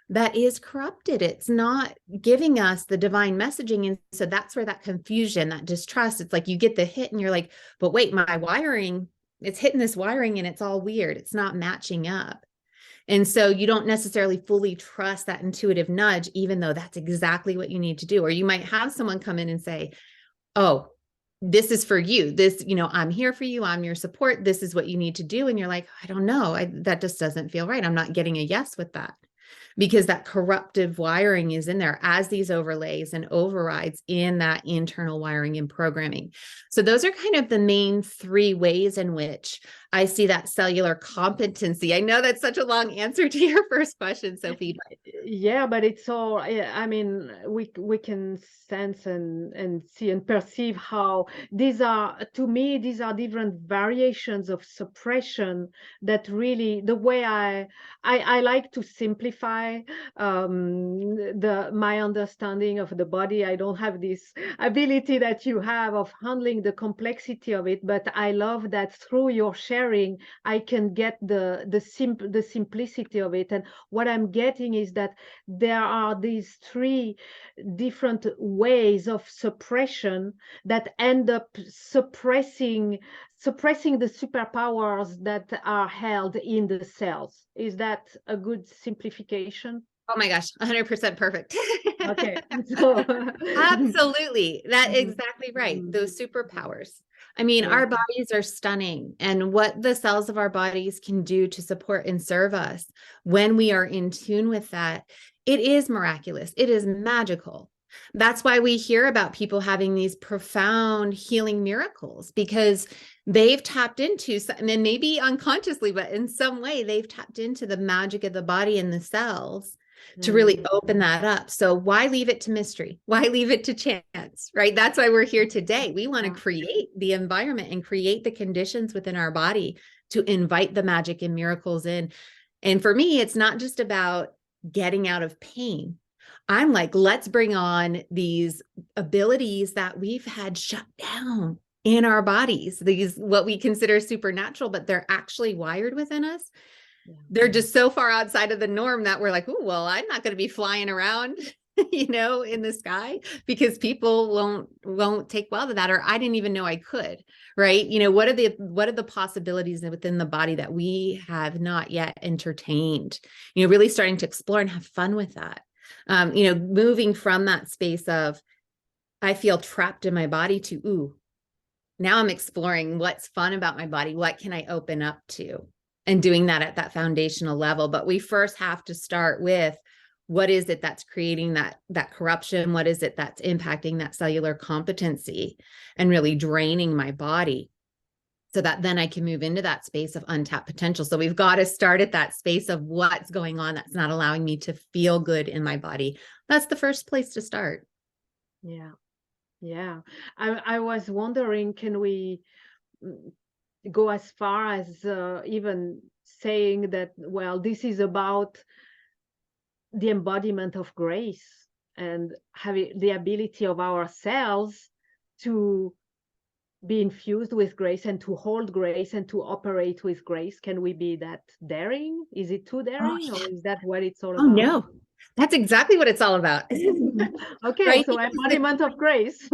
that is corrupted. It's not giving us the divine messaging. And so that's where that confusion, that distrust, it's like you get the hit and you're like, but wait, my wiring, it's hitting this wiring and it's all weird. It's not matching up. And so you don't necessarily fully trust that intuitive nudge, even though that's exactly what you need to do. Or you might have someone come in and say, oh, this is for you. This, I'm here for you. I'm your support. This is what you need to do. And you're like, I don't know. That just doesn't feel right. I'm not getting a yes with that. Because that corruptive wiring is in there as these overlays and overrides in that internal wiring and programming. So those are kind of the main three ways in which I see that cellular competency. I know that's such a long answer to your first question, Sophie. Yeah, but it's all, I mean, we can sense and see and perceive how these are, to me, these are different variations of suppression that really, the way I like to simplify my understanding of the body. I don't have this ability that you have of handling the complexity of it, but I love that through your sharing sharing, I can get the simplicity of it. And what I'm getting is that there are these three different ways of suppression that end up suppressing the superpowers that are held in the cells. Is that a good simplification? Oh my gosh, 100% perfect. Okay. So Absolutely. That's Mhm. exactly right. Mhm. Those superpowers. I mean, Yeah. our bodies are stunning, and what the cells of our bodies can do to support and serve us when we are in tune with that, it is miraculous. It is magical. That's why we hear about people having these profound healing miracles, because they've tapped into, and then maybe unconsciously, but in some way they've tapped into the magic of the body and the cells to really open that up. So why leave it to mystery? Why leave it to chance, right? That's why we're here today. We want to create the environment and create the conditions within our body to invite the magic and miracles in. And for me, it's not just about getting out of pain. I'm like, let's bring on these abilities that we've had shut down in our bodies, these what we consider supernatural, but they're actually wired within us. They're just so far outside of the norm that we're like, oh, well, I'm not going to be flying around, in the sky, because people won't take well to that, or I didn't even know I could, right? What are the possibilities within the body that we have not yet entertained? Really starting to explore and have fun with that. Moving from that space of, I feel trapped in my body, to, ooh, now I'm exploring what's fun about my body. What can I open up to? And doing that at that foundational level. But we first have to start with, what is it that's creating that corruption? What is it that's impacting that cellular competency and really draining my body, so that then I can move into that space of untapped potential? So we've got to start at that space of what's going on that's not allowing me to feel good in my body. That's the first place to start. Yeah. Yeah. I was wondering, can we go as far as even saying that, well, this is about the embodiment of grace and having the ability of ourselves to be infused with grace and to hold grace and to operate with grace? Can we be that daring? Is it too daring, or is that what it's all Oh, about? no. That's exactly what it's all about. Okay, Right? so embodiment of grace.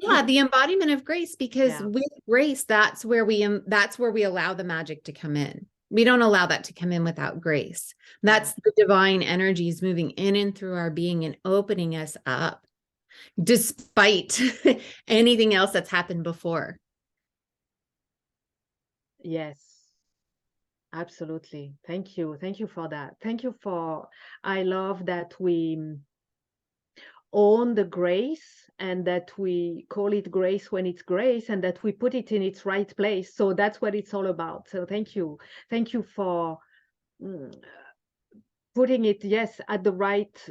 Yeah, the embodiment of grace, because Yeah. with grace, that's where we allow the magic to come in. We don't allow that to come in without grace. That's the divine energies moving in and through our being and opening us up, despite anything else that's happened before. Yes, absolutely. Thank you. Thank you for that. Thank you for, I love that we own the grace, and that we call it grace when it's grace, and that we put it in its right place. So that's what it's all about. So thank you. Thank you for putting it, yes, at the right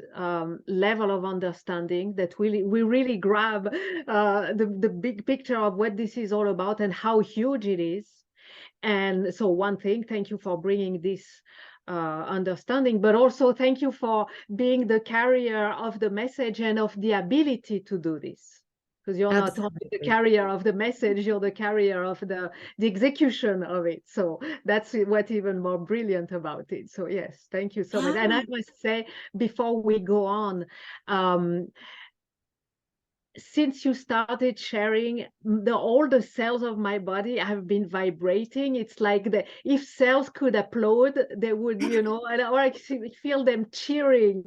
level of understanding, that we really grab the big picture of what this is all about and how huge it is. And so one thing, thank you for bringing this understanding, but also thank you for being the carrier of the message and of the ability to do this. Because you're not only the carrier of the message, you're the carrier of the execution of it. So that's what's even more brilliant about it. So yes, thank you so much. And I must say, before we go on, since you started sharing, all the cells of my body have been vibrating. It's like if cells could applaud, they would, or I feel them cheering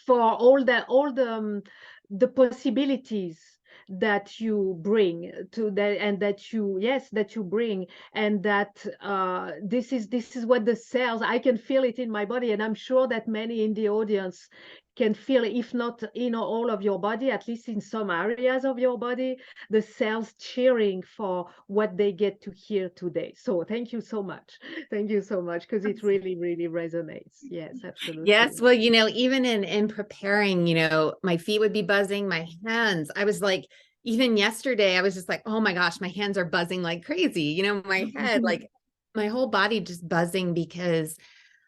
for all the possibilities that you bring to that, and that you bring, and that this is what the cells, I can feel it in my body, and I'm sure that many in the audience can feel, if not in all of your body, at least in some areas of your body, the cells cheering for what they get to hear today. So thank you so much. Thank you so much, because it really, really resonates. Yes, absolutely. Yes. Well, even in preparing, my feet would be buzzing, my hands. I was like, even yesterday, I was just like, oh my gosh, my hands are buzzing like crazy. My head, like my whole body just buzzing, because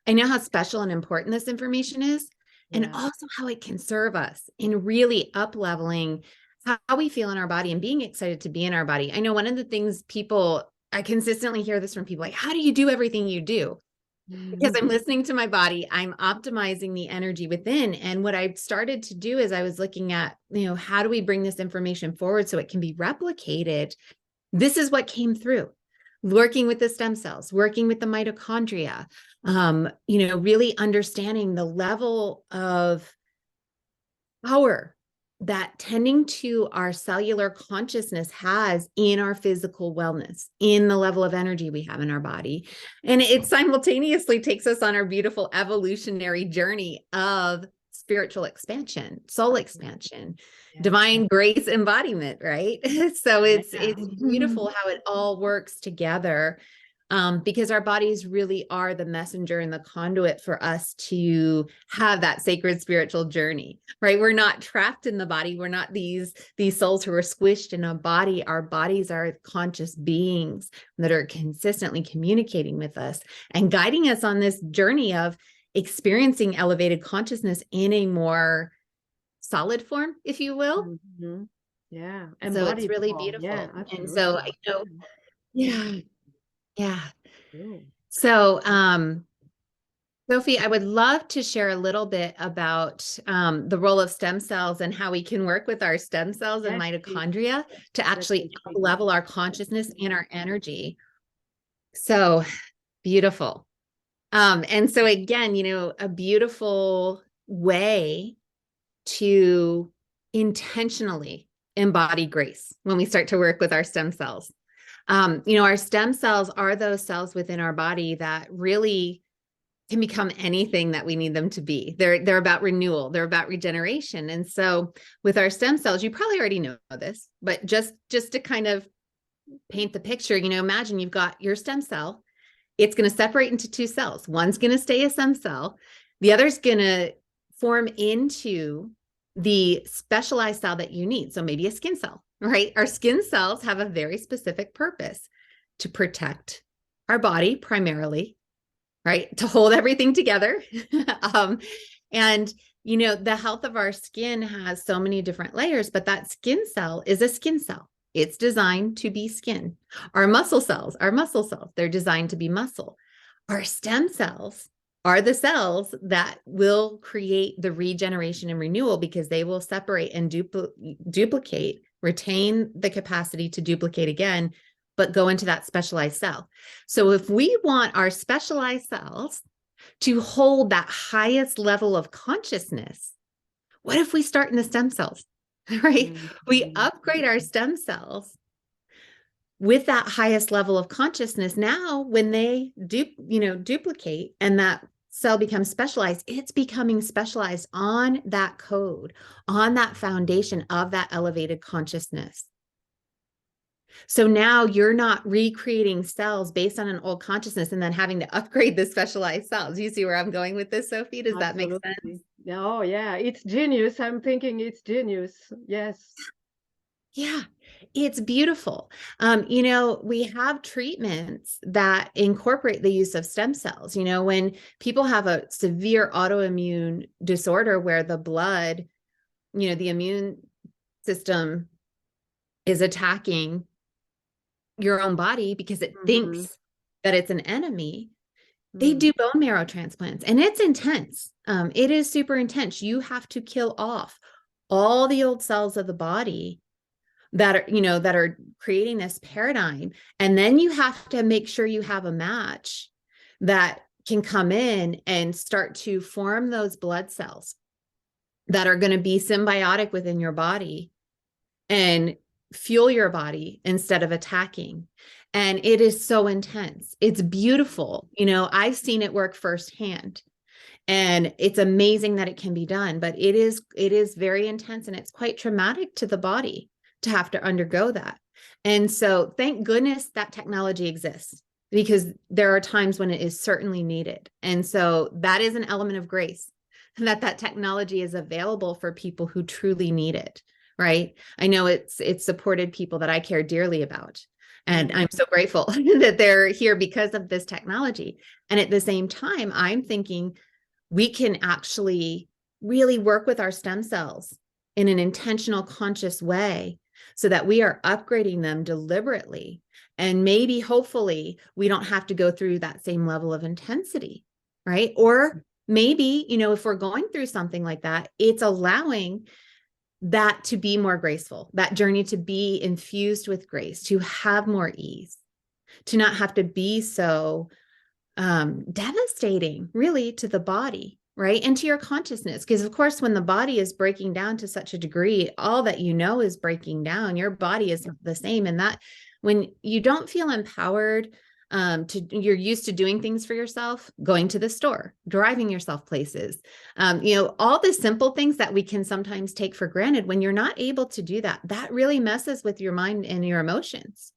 I know how special and important this information is. And also how it can serve us in really up-leveling how we feel in our body and being excited to be in our body. I know one of the things people I consistently hear this from people like, how do you do everything you do? Because I'm listening to my body, I'm optimizing the energy within. And what I started to do is I was looking at, how do we bring this information forward so it can be replicated? This is what came through. Working with the stem cells, working with the mitochondria, really understanding the level of power that tending to our cellular consciousness has in our physical wellness, in the level of energy we have in our body. And it simultaneously takes us on our beautiful evolutionary journey of spiritual expansion, soul expansion, divine grace embodiment, right? So it's beautiful how it all works together. Because our bodies really are the messenger and the conduit for us to have that sacred spiritual journey, right? We're not trapped in the body. We're not these souls who are squished in a body. Our bodies are conscious beings that are consistently communicating with us and guiding us on this journey of experiencing elevated consciousness in a more solid form, if you will. Yeah. So it's really beautiful. Yeah, and so I know, yeah. Cool. So, Sophie, I would love to share a little bit about the role of stem cells and how we can work with our stem cells and mitochondria to actually level our consciousness and our energy. So beautiful. And so again, a beautiful way to intentionally embody grace when we start to work with our stem cells. Our stem cells are those cells within our body that really can become anything that we need them to be. They're about renewal. They're about regeneration. And so with our stem cells, you probably already know this, but just to kind of paint the picture, imagine you've got your stem cell. It's going to separate into two cells. One's going to stay a stem cell. The other's going to form into the specialized cell that you need. So maybe a skin cell, right? Our skin cells have a very specific purpose to protect our body primarily, right? To hold everything together. And, the health of our skin has so many different layers, but that skin cell is a skin cell. It's designed to be skin. Our muscle cells are muscle cells. They're designed to be muscle. Our stem cells are the cells that will create the regeneration and renewal because they will separate and duplicate, retain the capacity to duplicate again, but go into that specialized cell. So if we want our specialized cells to hold that highest level of consciousness, what if we start in the stem cells, right? We upgrade our stem cells with that highest level of consciousness. Now, when they duplicate and that cell becomes specialized, it's becoming specialized on that code, on that foundation of that elevated consciousness. So now you're not recreating cells based on an old consciousness and then having to upgrade the specialized cells. You see where I'm going with this, Sophie? Does that make sense? Oh, yeah. It's genius. I'm thinking it's genius. Yes. Yeah, it's beautiful. We have treatments that incorporate the use of stem cells. When people have a severe autoimmune disorder where the blood, the immune system is attacking your own body because it thinks that it's an enemy, they do bone marrow transplants, and it's intense. It is super intense. You have to kill off all the old cells of the body that are creating this paradigm. And then you have to make sure you have a match that can come in and start to form those blood cells that are going to be symbiotic within your body and fuel your body instead of attacking. And it is so intense. It's beautiful. I've seen it work firsthand. And it's amazing that it can be done, but it is very intense, and it's quite traumatic to the body to have to undergo that. And so thank goodness that technology exists, because there are times when it is certainly needed. And so that is an element of grace, that technology is available for people who truly need it, right? I know it's supported people that I care dearly about. And I'm so grateful that they're here because of this technology. And at the same time, I'm thinking we can actually really work with our stem cells in an intentional, conscious way so that we are upgrading them deliberately. And maybe, hopefully, we don't have to go through that same level of intensity, right? Or maybe, if we're going through something like that, it's allowing that to be more graceful, that journey to be infused with grace, to have more ease, to not have to be so devastating, really, to the body, right? And to your consciousness. Because, of course, when the body is breaking down to such a degree, all that is breaking down. Your body is not the same. And that when you don't feel empowered, you're used to doing things for yourself, going to the store, driving yourself places, all the simple things that we can sometimes take for granted. When you're not able to do that, that really messes with your mind and your emotions,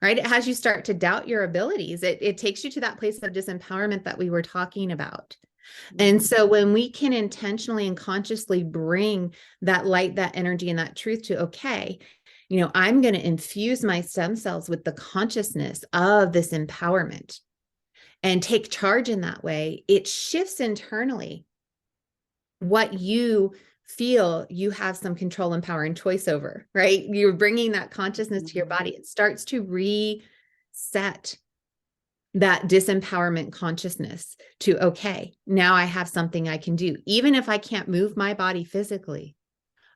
right? It has you start to doubt your abilities. It takes you to that place of disempowerment that we were talking about. And so when we can intentionally and consciously bring that light, that energy, and that truth to, okay, I'm going to infuse my stem cells with the consciousness of this empowerment and take charge in that way, it shifts internally what you feel you have some control and power and choice over, right? You're bringing that consciousness to your body. It starts to reset that disempowerment consciousness to, okay, now I have something I can do. Even if I can't move my body physically,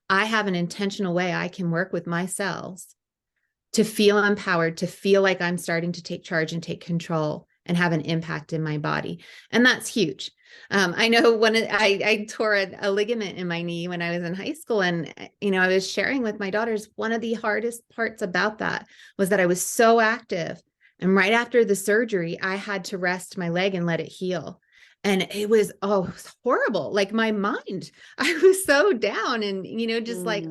I have an intentional way I can work with my cells to feel empowered, to feel like I'm starting to take charge and take control and have an impact in my body. And that's huge. I know I tore a ligament in my knee when I was in high school. And, I was sharing with my daughters, one of the hardest parts about that was that I was so active. And right after the surgery, I had to rest my leg and let it heal. And it was horrible. Like my mind, I was so down and, just like,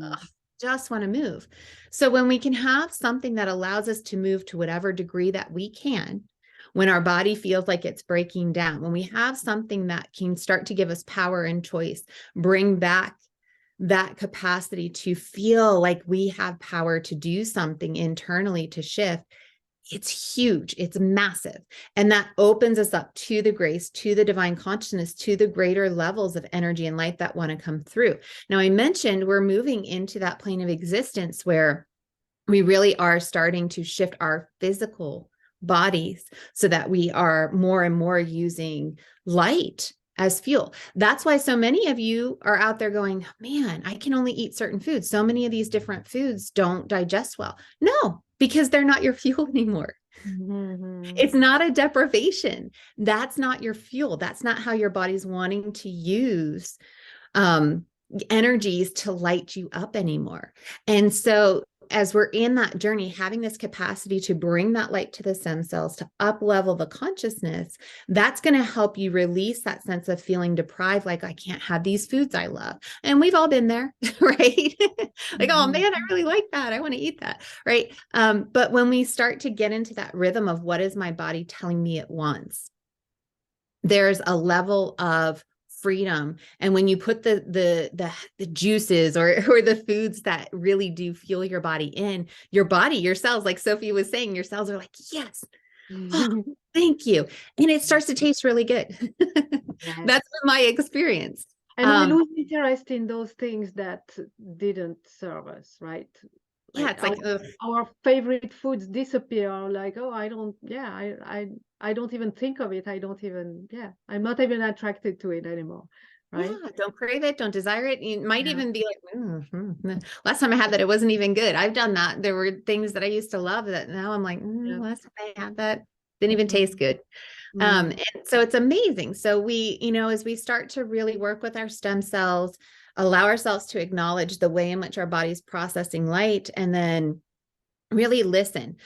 just want to move. So when we can have something that allows us to move to whatever degree that we can, when our body feels like it's breaking down, when we have something that can start to give us power and choice, bring back that capacity to feel like we have power to do something internally to shift, it's huge. It's massive. And that opens us up to the grace, to the divine consciousness, to the greater levels of energy and light that want to come through. Now, I mentioned we're moving into that plane of existence where we really are starting to shift our physical bodies so that we are more and more using light as fuel. That's why so many of you are out there going, man, I can only eat certain foods. So many of these different foods don't digest well. No, because they're not your fuel anymore. It's not a deprivation. That's not your fuel. That's not how your body's wanting to use energies to light you up anymore. And so as we're in that journey, having this capacity to bring that light to the stem cells, to up level the consciousness, that's going to help you release that sense of feeling deprived, like I can't have these foods I love. And we've all been there, right? Like, oh man, I really like that. I want to eat that, right? But when we start to get into that rhythm of what is my body telling me it wants, there's a level of freedom. And when you put the juices or the foods that really do fuel your body in, your cells, like Sophie was saying, your cells are like, yes, thank you. And it starts to taste really good. Yes. That's been my experience. And we lose interest in those things that didn't serve us, right? Yeah, it's like our favorite foods disappear. Like, oh, I don't even think of it. I'm not even attracted to it anymore. Right? Yeah, don't crave it, don't desire it. You might even be like, last time I had that, it wasn't even good. I've done that. There were things that I used to love that now I'm like, last time I had that, didn't even taste good. And so it's amazing. So we, as we start to really work with our stem cells, allow ourselves to acknowledge the way in which our body's processing light, and then really listen.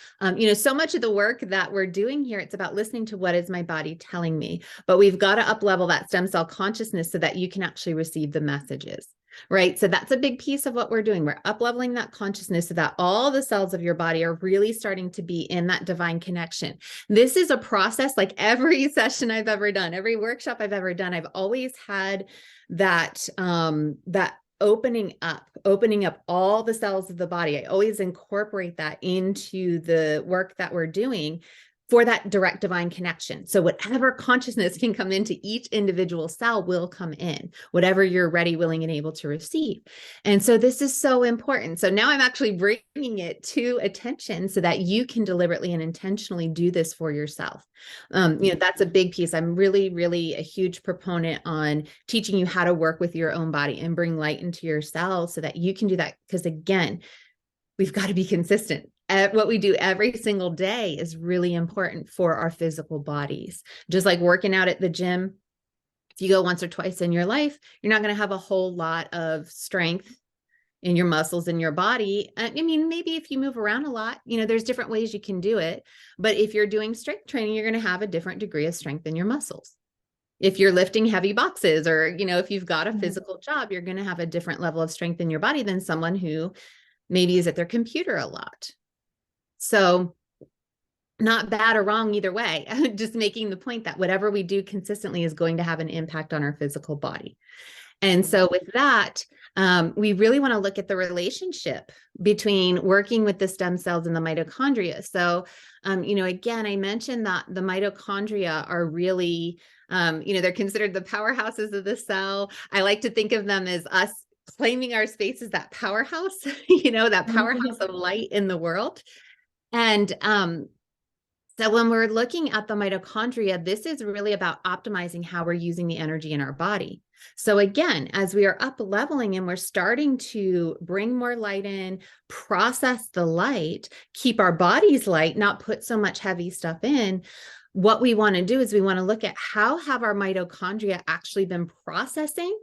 So much of the work that we're doing here, it's about listening to what is my body telling me, but we've got to up level that stem cell consciousness so that you can actually receive the messages, right? So that's a big piece of what we're doing. We're up leveling that consciousness so that all the cells of your body are really starting to be in that divine connection. This is a process. Like every session I've ever done, every workshop I've ever done, I've always had that opening up all the cells of the body. I always incorporate that into the work that we're doing for that direct divine connection. So whatever consciousness can come into each individual cell will come in, whatever you're ready, willing, and able to receive. And so this is so important. So now I'm actually bringing it to attention so that you can deliberately and intentionally do this for yourself. That's a big piece. I'm really, really a huge proponent on teaching you how to work with your own body and bring light into your cells so that you can do that. Because again, we've got to be consistent. What we do every single day is really important for our physical bodies. Just like working out at the gym, if you go once or twice in your life, you're not going to have a whole lot of strength in your muscles in your body. I mean, maybe if you move around a lot, there's different ways you can do it. But if you're doing strength training, you're going to have a different degree of strength in your muscles. If you're lifting heavy boxes or, if you've got a physical job, you're going to have a different level of strength in your body than someone who maybe is at their computer a lot. So not bad or wrong either way, just making the point that whatever we do consistently is going to have an impact on our physical body. And so with that, we really want to look at the relationship between working with the stem cells and the mitochondria. So, again, I mentioned that the mitochondria are really, they're considered the powerhouses of the cell. I like to think of them as us claiming our space as that powerhouse, that powerhouse of light in the world. And so when we're looking at the mitochondria, this is really about optimizing how we're using the energy in our body. So again, as we are up leveling and we're starting to bring more light in, process the light, keep our bodies light, not put so much heavy stuff in, what we want to do is we want to look at how have our mitochondria actually been processing.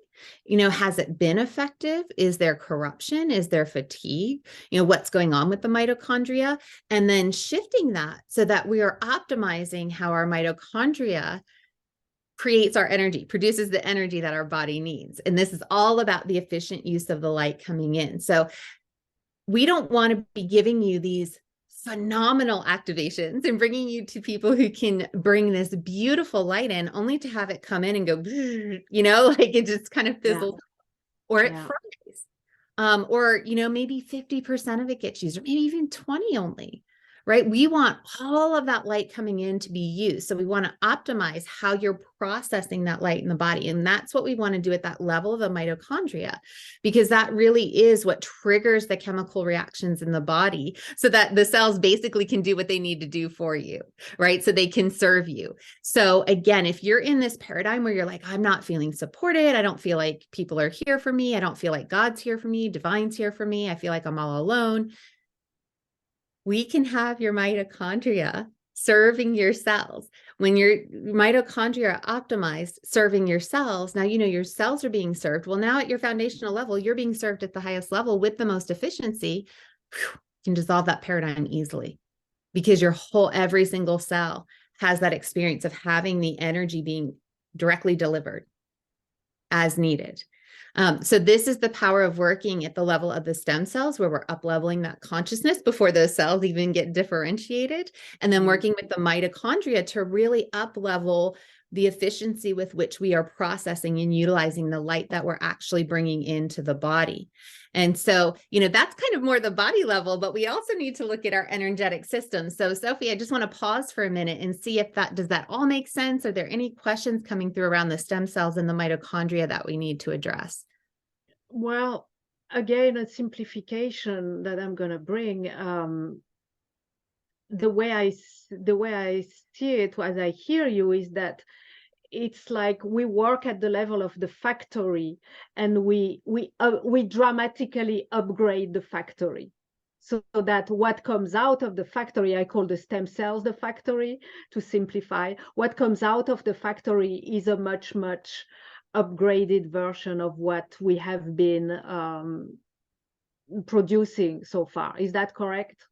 Has it been effective? Is there corruption? Is there fatigue? What's going on with the mitochondria? And then shifting that so that we are optimizing how our mitochondria creates our energy, produces the energy that our body needs. And this is all about the efficient use of the light coming in. So we don't want to be giving you these phenomenal activations and bringing you to people who can bring this beautiful light in only to have it come in and go, like it just kind of fizzles or it fries. Or, maybe 50% of it gets used or maybe even 20 only, right? We want all of that light coming in to be used. So we want to optimize how you're processing that light in the body. And that's what we want to do at that level of the mitochondria, because that really is what triggers the chemical reactions in the body so that the cells basically can do what they need to do for you, right? So they can serve you. So again, if you're in this paradigm where you're like, I'm not feeling supported, I don't feel like people are here for me, I don't feel like God's here for me, divine's here for me, I feel like I'm all alone, we can have your mitochondria serving your cells. When your mitochondria are optimized, serving your cells, now your cells are being served. Well, now at your foundational level, you're being served at the highest level with the most efficiency. You can dissolve that paradigm easily because every single cell has that experience of having the energy being directly delivered as needed. So this is the power of working at the level of the stem cells where we're up leveling that consciousness before those cells even get differentiated. And then working with the mitochondria to really up level the efficiency with which we are processing and utilizing the light that we're actually bringing into the body. And so, that's kind of more the body level, but we also need to look at our energetic system. So Sophie, I just want to pause for a minute and see if does that all make sense? Are there any questions coming through around the stem cells and the mitochondria that we need to address? Well, again, a simplification that I'm going to bring, the way I see it as I hear you is that it's like we work at the level of the factory and we dramatically upgrade the factory so that what comes out of the factory, I call the stem cells the factory to simplify, what comes out of the factory is a much upgraded version of what we have been producing so far. Is that correct?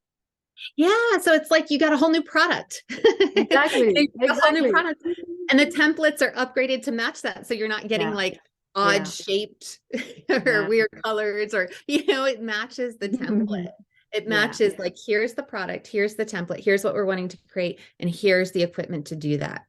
Yeah. So it's like you got a whole new product. Exactly. A whole new product. And the templates are upgraded to match that. So you're not getting like odd shaped or weird colors or, it matches the template. It matches like, here's the product, here's the template, here's what we're wanting to create, and here's the equipment to do that.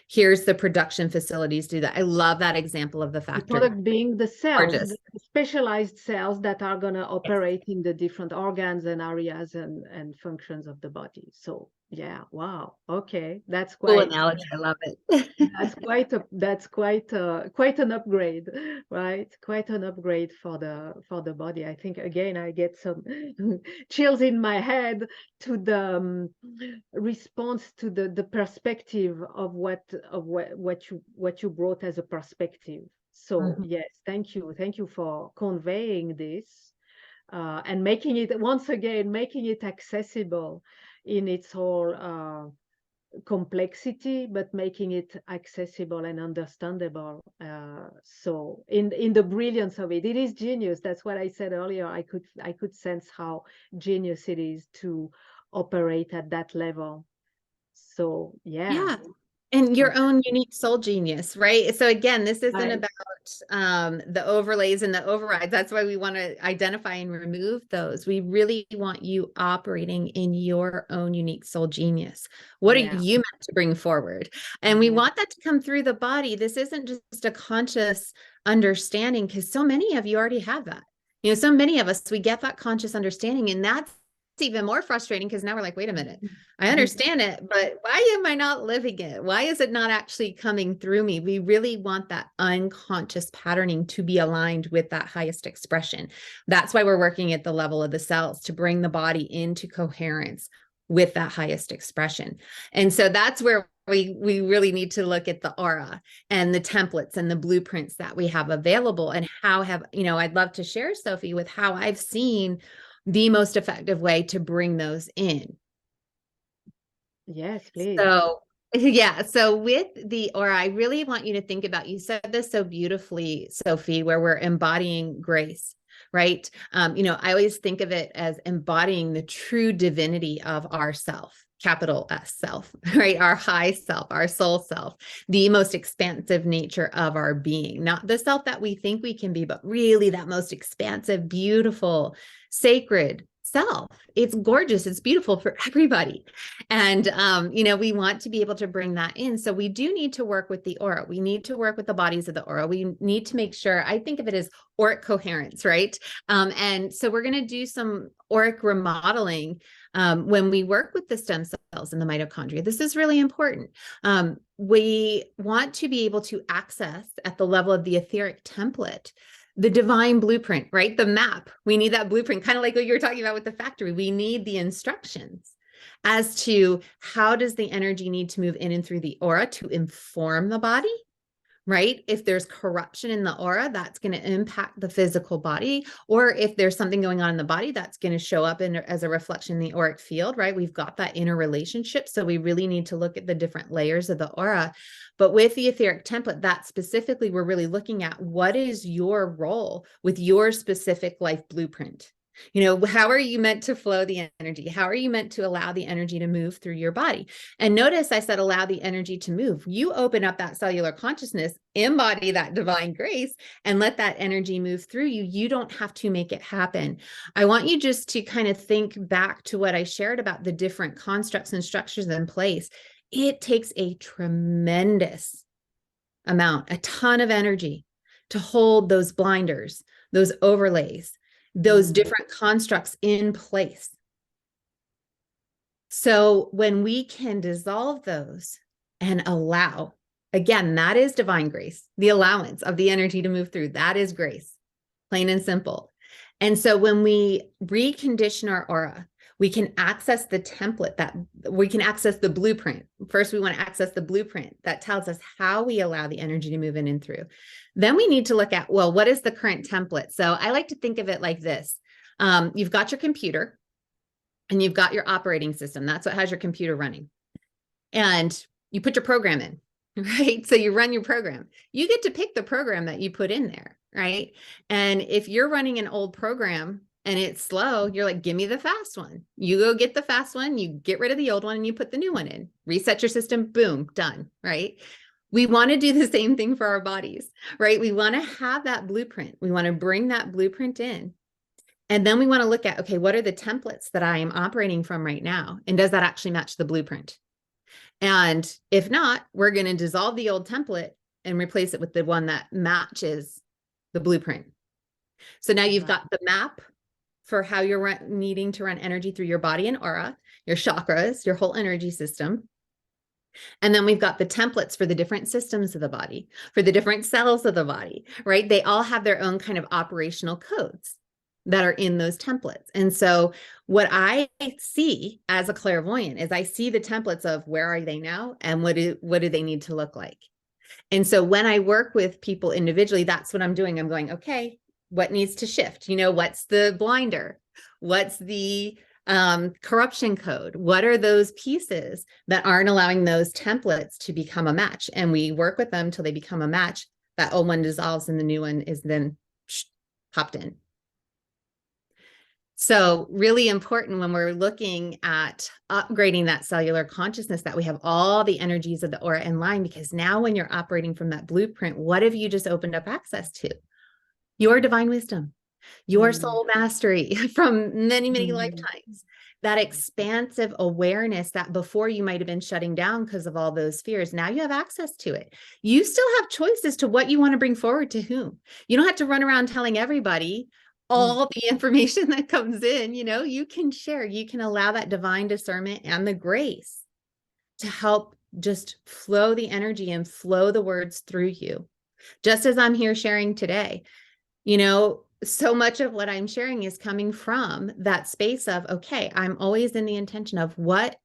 Here's the production facilities do that. I love that example of the factory. The product being the cells, the specialized cells that are going to operate in the different organs and areas and functions of the body. So Yeah, wow. Okay, that's Cool quite analogy. I love it. quite an upgrade, right? Quite an upgrade for the body. I think again I get some chills in my head to the response to the perspective of what you brought as a perspective. So Mhm. yes, thank you for conveying this, and making it once again, making it accessible in its whole complexity, but making it accessible and understandable. So in the brilliance of it, it is genius. That's what I said earlier. I could sense how genius it is to operate at that level. So yeah, Yeah. And your fantastic. own unique soul genius, right? So again, this isn't Right. about the overlays and the overrides. That's why we want to identify and remove those. We really want you operating in your own unique soul genius. What are Yeah. you meant to bring forward? And we Yeah. want that to come through the body. This isn't just a conscious understanding, because so many of you already have that. You know, so many of us, we get that conscious understanding, and that's even more frustrating because now we're like, wait a minute, I understand it, but why am I not living it? Why is it not actually coming through me? We really want that unconscious patterning to be aligned with that highest expression. That's why we're working at the level of the cells, to bring the body into coherence with that highest expression. And so that's where we really need to look at the aura and the templates and the blueprints that we have available, and how have, you know, I'd love to share, Sophie, with how I've seen the most effective way to bring those in. Yes, please. So, yeah. So with the aura, I really want you to think about, you said this so beautifully, Sophie, where we're embodying grace, right? You know, I always think of it as embodying the true divinity of ourself, capital S self, right? Our high self, our soul self, the most expansive nature of our being, not the self that we think we can be, but really that most expansive, beautiful, sacred self. It's gorgeous. It's beautiful for everybody. And, you know, we want to be able to bring that in. So we do need to work with the aura. We need to work with the bodies of the aura. We need to make sure, I think of it as auric coherence, right? And so we're going to do some auric remodeling when we work with the stem cells and the mitochondria. This is really important. We want to be able to access at the level of the etheric template the divine blueprint, right? The map. We need that blueprint, kind of like what you were talking about with the factory. We need the instructions as to how does the energy need to move in and through the aura to inform the body, right? If there's corruption in the aura, that's going to impact the physical body. Or if there's something going on in the body, that's going to show up as a reflection in the auric field, right? We've got that interrelationship. So we really need to look at the different layers of the aura. But with the etheric template, that specifically, we're really looking at what is your role with your specific life blueprint. You know, how are you meant to flow the energy? How are you meant to allow the energy to move through your body? And notice I said, allow the energy to move. You open up that cellular consciousness, embody that divine grace, and let that energy move through you. You don't have to make it happen. I want you just to kind of think back to what I shared about the different constructs and structures in place. It takes a tremendous amount, a ton of energy to hold those blinders, those overlays, those different constructs in place. So when we can dissolve those and allow, again, that is divine grace, the allowance of the energy to move through, that is grace, plain and simple. And so when we recondition our aura, we can access the template, that we can access the blueprint. First, we want to access the blueprint that tells us how we allow the energy to move in and through. Then we need to look at, well, what is the current template? So I like to think of it like this. You've got your computer and you've got your operating system. That's what has your computer running. And you put your program in, right? So you run your program. You get to pick the program that you put in there, right? And if you're running an old program and it's slow, you're like, give me the fast one. You go get the fast one, you get rid of the old one, and you put the new one in. Reset your system, boom, done, right? We want to do the same thing for our bodies, right? We want to have that blueprint. We want to bring that blueprint in. And then we want to look at, okay, what are the templates that I am operating from right now? And does that actually match the blueprint? And if not, we're going to dissolve the old template and replace it with the one that matches the blueprint. So now you've got the map for how you're needing to run energy through your body and aura. your chakras, your whole energy system. And then we've got the templates for the different systems of the body, for the different cells of the body, right? They all have their own kind of operational codes that are in those templates. And so what I see as a clairvoyant is I see the templates of where are they now and what do they need to look like. And so when I work with people individually, that's what I'm doing. I'm going, okay, what needs to shift? You know, what's the blinder? What's the corruption code? What are those pieces that aren't allowing those templates to become a match? And we work with them till they become a match. That old one dissolves and the new one is then popped in. So really important when we're looking at upgrading that cellular consciousness, that we have all the energies of the aura in line, because now when you're operating from that blueprint, what have you just opened up access to? Your divine wisdom, your soul mastery from many, many lifetimes, that expansive awareness that before you might have been shutting down because of all those fears. Now you have access to it. You still have choices to what you want to bring forward to whom. You don't have to run around telling everybody all the information that comes in. You know, you can share, you can allow that divine discernment and the grace to help just flow the energy and flow the words through you. Just as I'm here sharing today, you know, so much of what I'm sharing is coming from that space of, okay, I'm always in the intention of what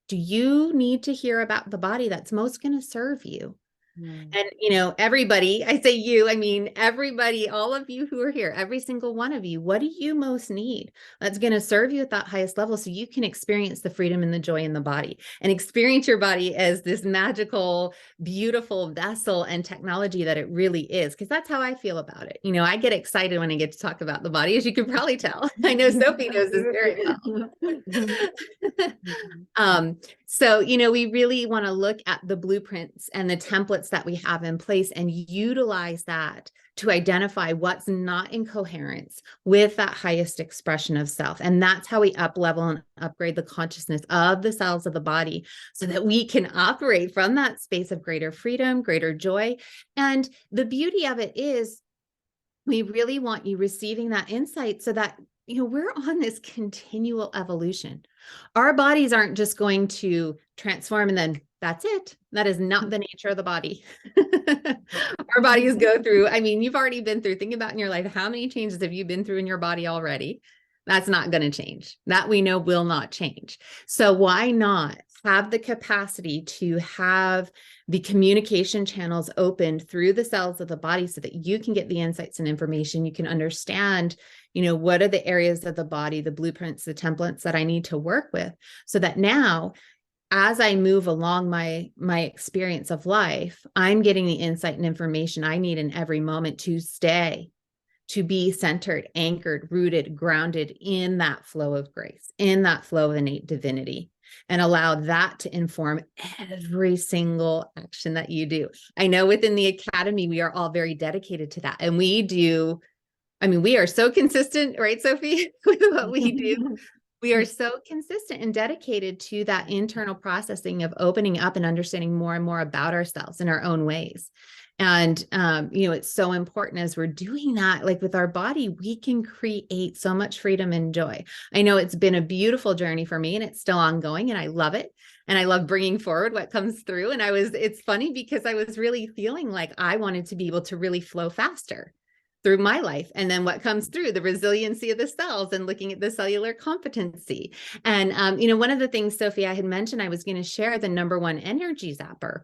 do you need to hear about the body that's most going to serve you? And, you know, everybody, I say you, I mean, everybody, all of you who are here, every single one of you, what do you most need that's going to serve you at that highest level so you can experience the freedom and the joy in the body and experience your body as this magical, beautiful vessel and technology that it really is? Because that's how I feel about it. You know, I get excited when I get to talk about the body, as you can probably tell. I know Sophie knows this very well. So, you know, we really want to look at the blueprints and the templates that we have in place and utilize that to identify what's not in coherence with that highest expression of self. And that's how we up level and upgrade the consciousness of the cells of the body so that we can operate from that space of greater freedom, greater joy. And the beauty of it is we really want you receiving that insight so that, you know, we're on this continual evolution. Our bodies aren't just going to transform and then that's it. That is not the nature of the body. Our bodies go through, I mean, you've already been through, think about in your life, how many changes have you been through in your body already? That's not going to change. That we know will not change. So why not have the capacity to have the communication channels opened through the cells of the body so that you can get the insights and information. You can understand, you know, what are the areas of the body, the blueprints, the templates that I need to work with so that now, as I move along my experience of life, I'm getting the insight and information I need in every moment to stay, to be centered, anchored, rooted, grounded in that flow of grace, in that flow of innate divinity, and allow that to inform every single action that you do. I know within the Academy, we are all very dedicated to that. And we do, I mean, we are so consistent, right, Sophie, with what we do. We are so consistent and dedicated to that internal processing of opening up and understanding more and more about ourselves in our own ways. And, you know, it's so important as we're doing that, like with our body, we can create so much freedom and joy. I know it's been a beautiful journey for me and it's still ongoing and I love it. And I love bringing forward what comes through. And it's funny because I was really feeling like I wanted to be able to really flow faster through my life. And then what comes through the resiliency of the cells and looking at the cellular competency. And, you know, one of the things, Sophie, I had mentioned, I was going to share the #1 energy zapper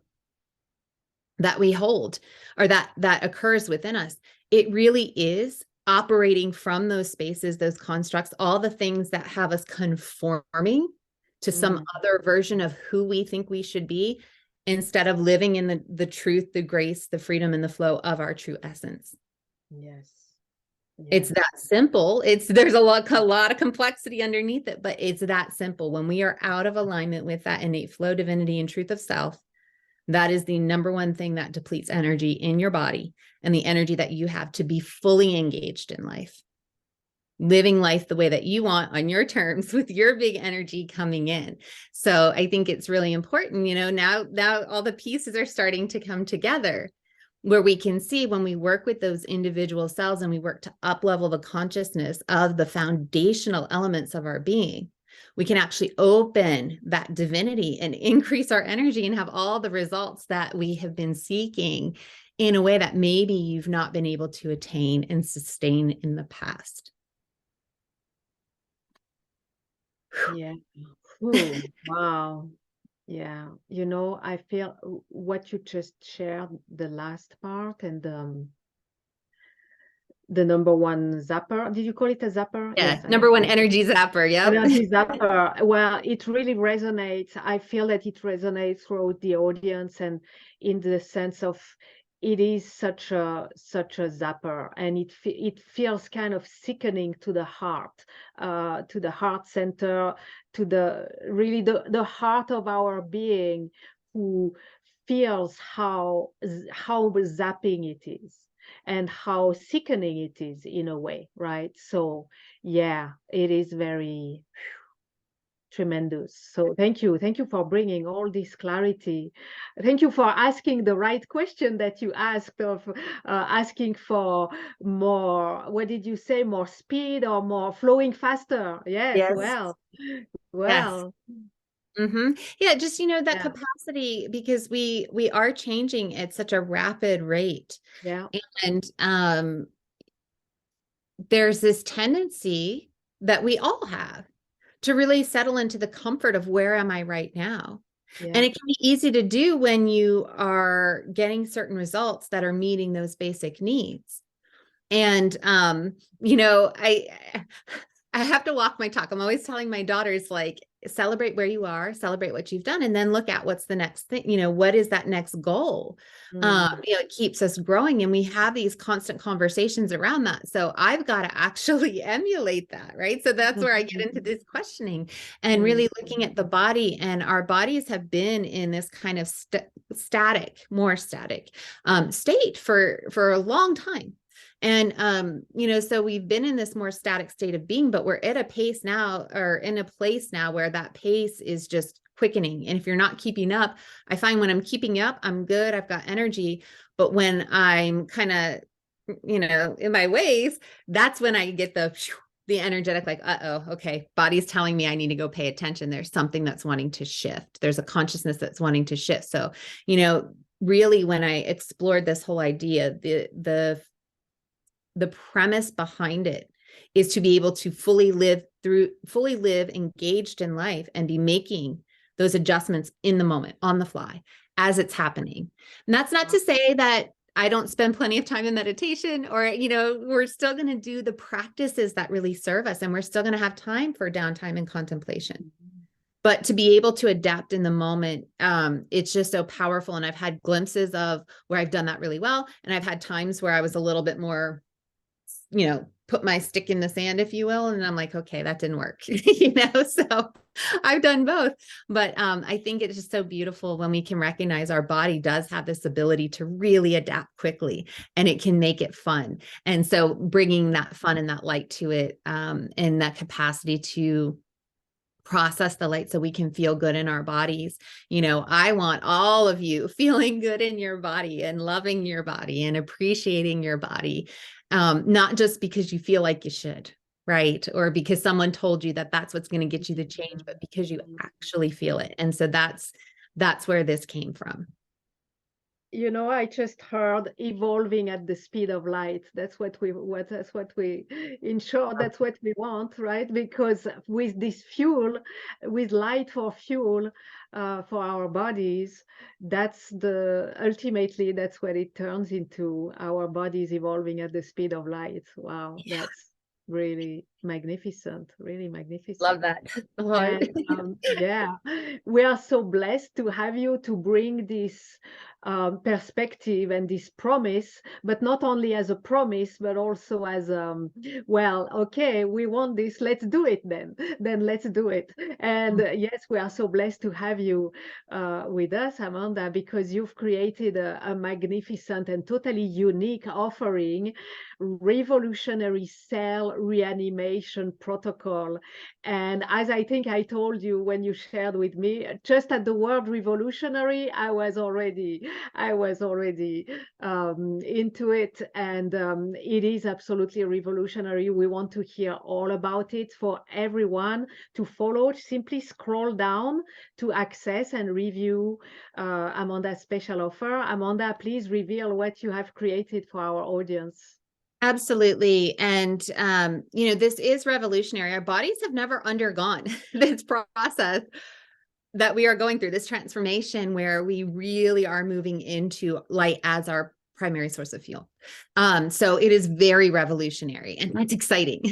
that we hold or that occurs within us. It really is operating from those spaces, those constructs, all the things that have us conforming to some other version of who we think we should be instead of living in the truth, the grace, the freedom, and the flow of our true essence. Yes. It's that simple. There's a lot of complexity underneath it, but it's that simple. When we are out of alignment with that innate flow, divinity, and truth of self, that is the #1 thing that depletes energy in your body and the energy that you have to be fully engaged in life, living life the way that you want on your terms with your big energy coming in. So I think it's really important, you know, now all the pieces are starting to come together where we can see when we work with those individual cells and we work to up level the consciousness of the foundational elements of our being, we can actually open that divinity and increase our energy and have all the results that we have been seeking in a way that maybe you've not been able to attain and sustain in the past. Yeah. Ooh, wow. Yeah. You know, I feel what you just shared, the last part, and the number one zapper. Did you call it a zapper? Yeah, Yes, I number one think. energy zapper. Yep. Energy zapper. Well, it really resonates. I feel that it resonates throughout the audience, and in the sense of it is such a zapper, and it feels kind of sickening to the heart center, to the really the heart of our being, who feels how zapping it is and how sickening it is in a way, right? So yeah, it is very tremendous. So thank you for bringing all this clarity. Thank you for asking the right question that you asked, of asking for more, what did you say, more speed or more flowing faster? Yes, Yes. well, Yes. well, Yeah, just, that yeah, capacity, because we are changing at such a rapid rate. yeah, And there's this tendency that we all have to really settle into the comfort of where am I right now? And yeah. it can be easy to do when you are getting certain results that are meeting those basic needs. And I have to walk my talk. I'm always telling my daughters, like, celebrate where you are, celebrate what you've done, and then look at what's the next thing. What is that next goal? Mm. It keeps us growing, and we have these constant conversations around that. So I've got to actually emulate that, right? So that's where I get into this questioning and Mm. really looking at the body. And our bodies have been in this kind of more static state for a long time. And, so we've been in this more static state of being, but we're at a pace now, or in a place now, where that pace is just quickening. And if you're not keeping up, I find when I'm keeping up, I'm good, I've got energy. But when I'm kind of, in my ways, that's when I get the energetic, like, okay, body's telling me I need to go pay attention. There's something that's wanting to shift. There's a consciousness that's wanting to shift. So, really, when I explored this whole idea, the premise behind it is to be able to fully live engaged in life and be making those adjustments in the moment, on the fly, as it's happening. And that's not to say that I don't spend plenty of time in meditation, or, we're still going to do the practices that really serve us. And we're still going to have time for downtime and contemplation. But to be able to adapt in the moment, it's just so powerful. And I've had glimpses of where I've done that really well. And I've had times where I was a little bit more, put my stick in the sand, if you will. And I'm like, okay, that didn't work, so I've done both. But I think it's just so beautiful when we can recognize our body does have this ability to really adapt quickly, and it can make it fun. And so bringing that fun and that light to it, and that capacity to process the light so we can feel good in our bodies. I want all of you feeling good in your body and loving your body and appreciating your body. Not just because you feel like you should, right? Or because someone told you that that's what's going to get you the change, but because you actually feel it. And so that's where this came from. I just heard evolving at the speed of light. In short, that's what we want, right? Because with this fuel, with light for fuel, for our bodies, ultimately, that's what it turns into, our bodies evolving at the speed of light. Wow, Yeah. that's really magnificent, really magnificent. Love that. And yeah, we are so blessed to have you to bring this perspective and this promise, but not only as a promise, but also as well, okay, we want this, let's do it then let's do it. And yes, we are so blessed to have you with us, Amanda, because you've created a magnificent and totally unique offering, revolutionary cell reanimation reanimation protocol. And as I think I told you when you shared with me, just at the word revolutionary, I was already into it. And it is absolutely revolutionary. We want to hear all about it. For everyone to follow, simply scroll down to access and review Amanda's special offer. Amanda, please reveal what you have created for our audience. Absolutely. And, this is revolutionary. Our bodies have never undergone this process that we are going through, this transformation where we really are moving into light as our primary source of fuel. So it is very revolutionary, and that's exciting.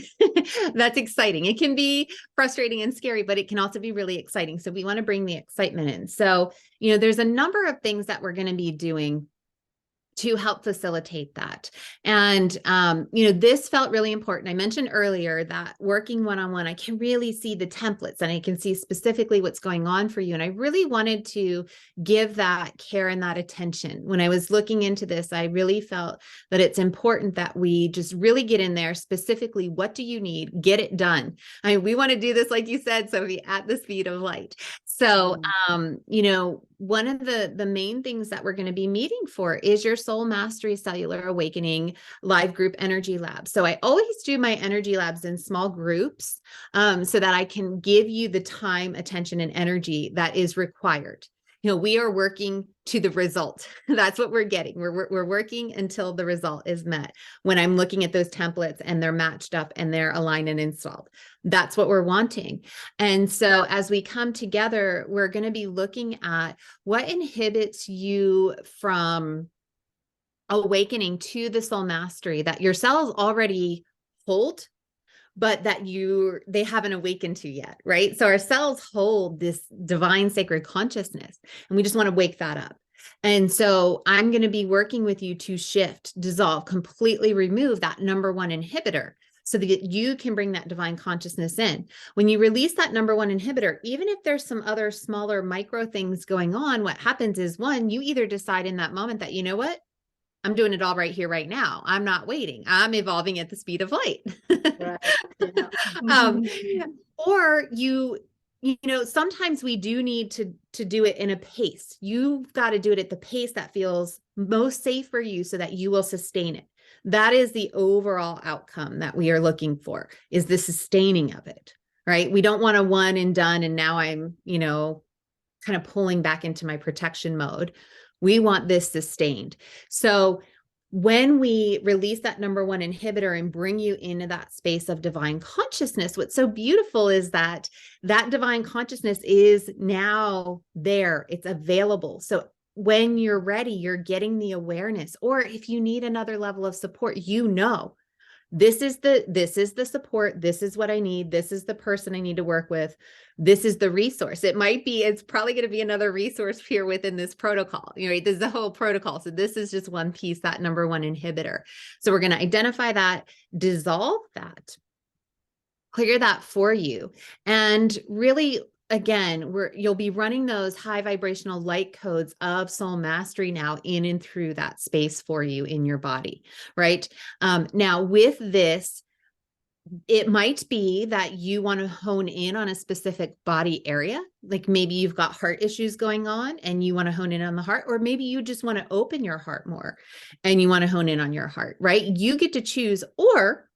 That's exciting. It can be frustrating and scary, but it can also be really exciting. So we want to bring the excitement in. So, there's a number of things that we're going to be doing to help facilitate that. And, this felt really important. I mentioned earlier that working one-on-one, I can really see the templates and I can see specifically what's going on for you. And I really wanted to give that care and that attention. When I was looking into this, I really felt that it's important that we just really get in there specifically. What do you need? Get it done. I mean, we want to do this, like you said, Sophie, at the speed of light. So, one of the main things that we're going to be meeting for is your Soul Mastery Cellular Awakening live group energy lab. So I always do my energy labs in small groups so that I can give you the time, attention, and energy that is required. We are working to the result. That's what we're getting. We're working until the result is met. When I'm looking at those templates and they're matched up and they're aligned and installed, that's what we're wanting. And so as we come together, we're going to be looking at what inhibits you from awakening to the soul mastery that your cells already hold, but that they haven't awakened to yet, right? So our cells hold this divine sacred consciousness, and we just want to wake that up. And so I'm going to be working with you to shift, dissolve, completely remove that number one inhibitor so that you can bring that divine consciousness in. When you release that number one inhibitor, even if there's some other smaller micro things going on, what happens is, one, you either decide in that moment that, you know what, I'm doing it all right here, right now. I'm not waiting. I'm evolving at the speed of light. Right. Yeah. Or sometimes we do need to do it in a pace. You've got to do it at the pace that feels most safe for you so that you will sustain it. That is the overall outcome that we are looking for, is the sustaining of it, right? We don't want a one and done, and now I'm, kind of pulling back into my protection mode. We want this sustained. So when we release that number one inhibitor and bring you into that space of divine consciousness, what's so beautiful is that divine consciousness is now there. It's available. So when you're ready, you're getting the awareness. Or if you need another level of support, this is the support. This is what I need. This is the person I need to work with. This is the resource. It's probably going to be another resource here within this protocol. This is the whole protocol. So this is just one piece, that number one inhibitor. So we're going to identify that, dissolve that, clear that for you. And really, again, you'll be running those high vibrational light codes of soul mastery now in and through that space for you in your body, right? Now with this, it might be that you want to hone in on a specific body area. Like maybe you've got heart issues going on and you want to hone in on the heart, or maybe you just want to open your heart more and you want to hone in on your heart, right? You get to choose, or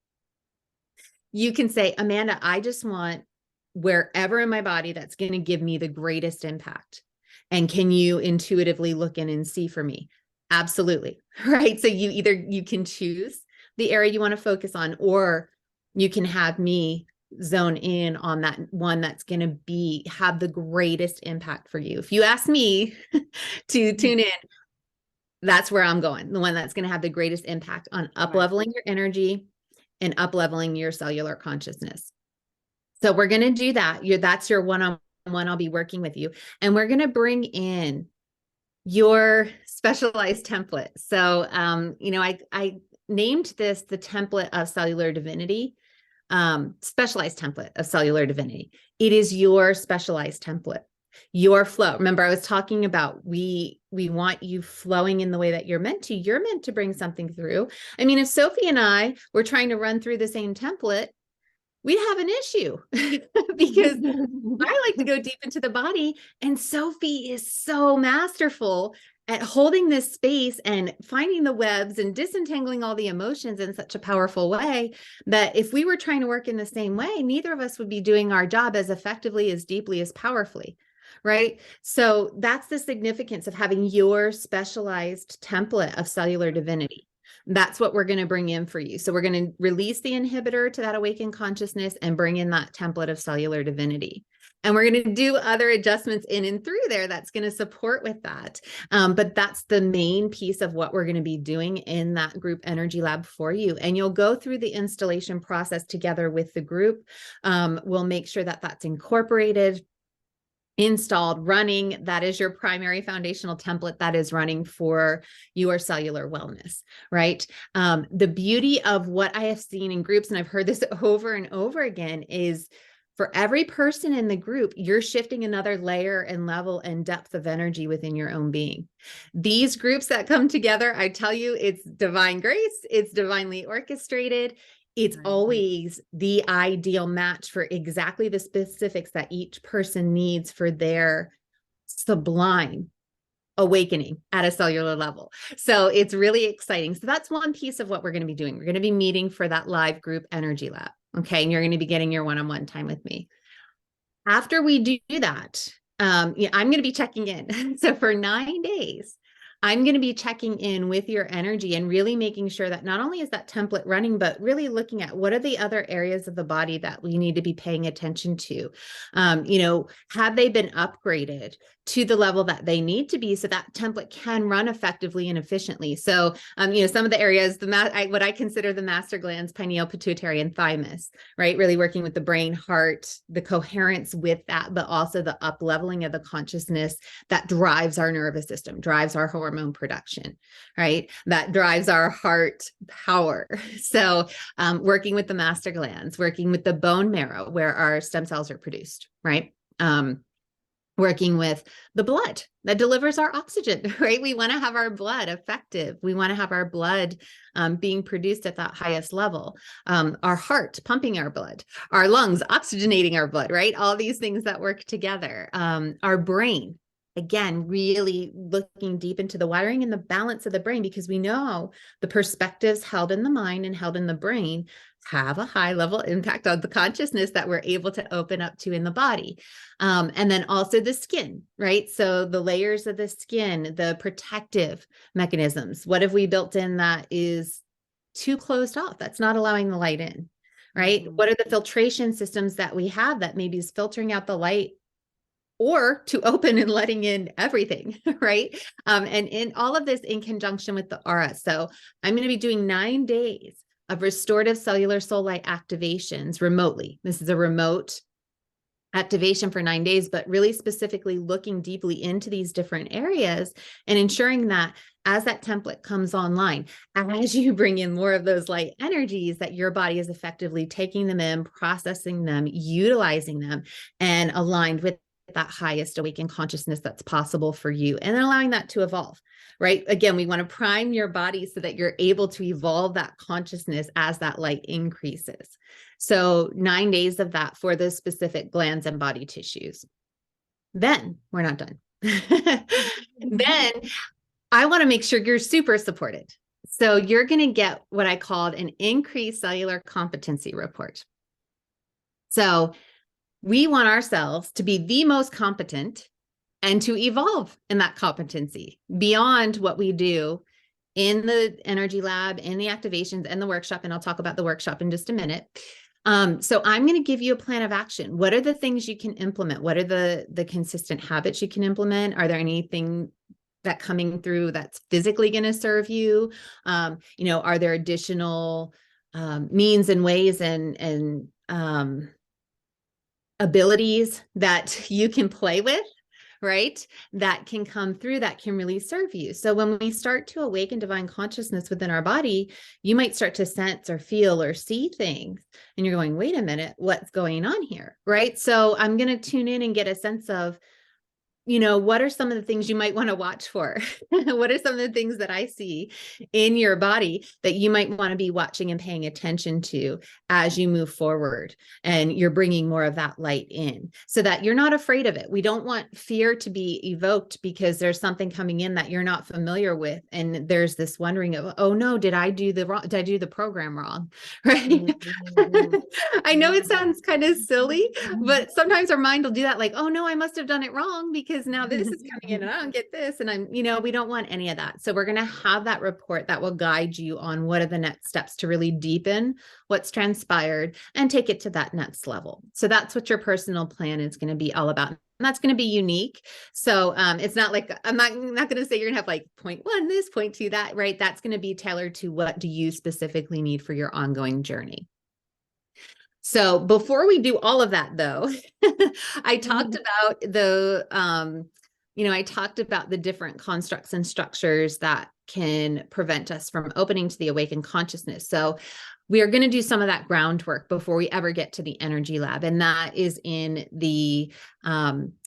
you can say, Amanda, I just want wherever in my body that's going to give me the greatest impact. And can you intuitively look in and see for me? Absolutely. Right. So you can choose the area you want to focus on, or you can have me zone in on that one that's going to have the greatest impact for you. If you ask me to tune in, that's where I'm going. The one that's going to have the greatest impact on up-leveling your energy and up-leveling your cellular consciousness. So we're going to do that. That's your one-on-one. I'll be working with you. And we're going to bring in your specialized template. So, I named this the template of cellular divinity, specialized template of cellular divinity. It is your specialized template, your flow. Remember, I was talking about we want you flowing in the way that you're meant to. You're meant to bring something through. I mean, if Sophie and I were trying to run through the same template, we'd have an issue because I like to go deep into the body, and Sophie is so masterful at holding this space and finding the webs and disentangling all the emotions in such a powerful way that if we were trying to work in the same way, neither of us would be doing our job as effectively, as deeply, as powerfully. Right. So that's the significance of having your specialized template of cellular divinity. That's what we're going to bring in for you. So we're going to release the inhibitor to that awakened consciousness and bring in that template of cellular divinity. And we're going to do other adjustments in and through there that's going to support with that. But that's the main piece of what we're going to be doing in that group energy lab for you. And you'll go through the installation process together with the group. We'll make sure that that's incorporated, installed, running. That is your primary foundational template that is running for your cellular wellness, right? The beauty of what I have seen in groups, and I've heard this over and over again, is for every person in the group, you're shifting another layer and level and depth of energy within your own being. These groups that come together, I tell you, it's divine grace, it's divinely orchestrated. It's always the ideal match for exactly the specifics that each person needs for their sublime awakening at a cellular level. So it's really exciting. So that's one piece of what we're going to be doing. We're going to be meeting for that live group energy lab. Okay. And you're going to be getting your one-on-one time with me. After we do that, I'm going to be checking in. So for 9 days, I'm going to be checking in with your energy and really making sure that not only is that template running, but really looking at what are the other areas of the body that we need to be paying attention to. Have they been upgraded to the level that they need to be so that template can run effectively and efficiently? So, some of the areas, what I consider the master glands, pineal, pituitary, and thymus, right? Really working with the brain, heart, the coherence with that, but also the up leveling of the consciousness that drives our nervous system, drives our hormone production, right? That drives our heart power. So working with the master glands, working with the bone marrow where our stem cells are produced, right? Working with the blood that delivers our oxygen, right? We want to have our blood effective. We want to have our blood being produced at that highest level. Our heart pumping our blood, our lungs oxygenating our blood, right? All these things that work together. Our brain, again, really looking deep into the wiring and the balance of the brain, because we know the perspectives held in the mind and held in the brain have a high level impact on the consciousness that we're able to open up to in the body. And then also the skin, right? So the layers of the skin, the protective mechanisms. What have we built in that is too closed off? That's not allowing the light in, right? What are the filtration systems that we have that maybe is filtering out the light or to open and letting in everything, right? And in all of this in conjunction with the aura. So I'm going to be doing 9 days of restorative cellular soul light activations remotely. This is a remote activation for 9 days, but really specifically looking deeply into these different areas and ensuring that as that template comes online, as you bring in more of those light energies, that your body is effectively taking them in, processing them, utilizing them, and aligned with that highest awakened consciousness that's possible for you, and then allowing that to evolve, right? Again, we want to prime your body so that you're able to evolve that consciousness as that light increases. So 9 days of that for those specific glands and body tissues. Then we're not done. Then I want to make sure you're super supported. So you're going to get what I called an increased cellular competency report. So we want ourselves to be the most competent and to evolve in that competency beyond what we do in the energy lab, in the activations, and the workshop. And I'll talk about the workshop in just a minute. So I'm going to give you a plan of action. What are the things you can implement? What are the consistent habits you can implement? Are there anything that coming through that's physically going to serve you? Are there additional means and ways and abilities that you can play with, right? That can come through, that can really serve you. So when we start to awaken divine consciousness within our body, you might start to sense or feel or see things, and you're going, wait a minute, what's going on here, right? So I'm going to tune in and get a sense of, what are some of the things you might want to watch for? What are some of the things that I see in your body that you might want to be watching and paying attention to as you move forward and you're bringing more of that light in so that you're not afraid of it? We don't want fear to be evoked because there's something coming in that you're not familiar with. And there's this wondering of, oh no, did I do the program wrong? Right. Mhm. I know it sounds kind of silly, but sometimes our mind will do that, like, oh no, I must have done it wrong because now this is coming in and I don't get this. And we don't want any of that. So we're going to have that report that will guide you on what are the next steps to really deepen what's transpired and take it to that next level. So that's what your personal plan is going to be all about. And that's going to be unique. So it's not like, I'm not going to say you're going to have like point one, this, point two, that, right? That's going to be tailored to what do you specifically need for your ongoing journey. So before we do all of that, though, I talked about I talked about the different constructs and structures that can prevent us from opening to the awakened consciousness. So we are going to do some of that groundwork before we ever get to the energy lab. And that is in the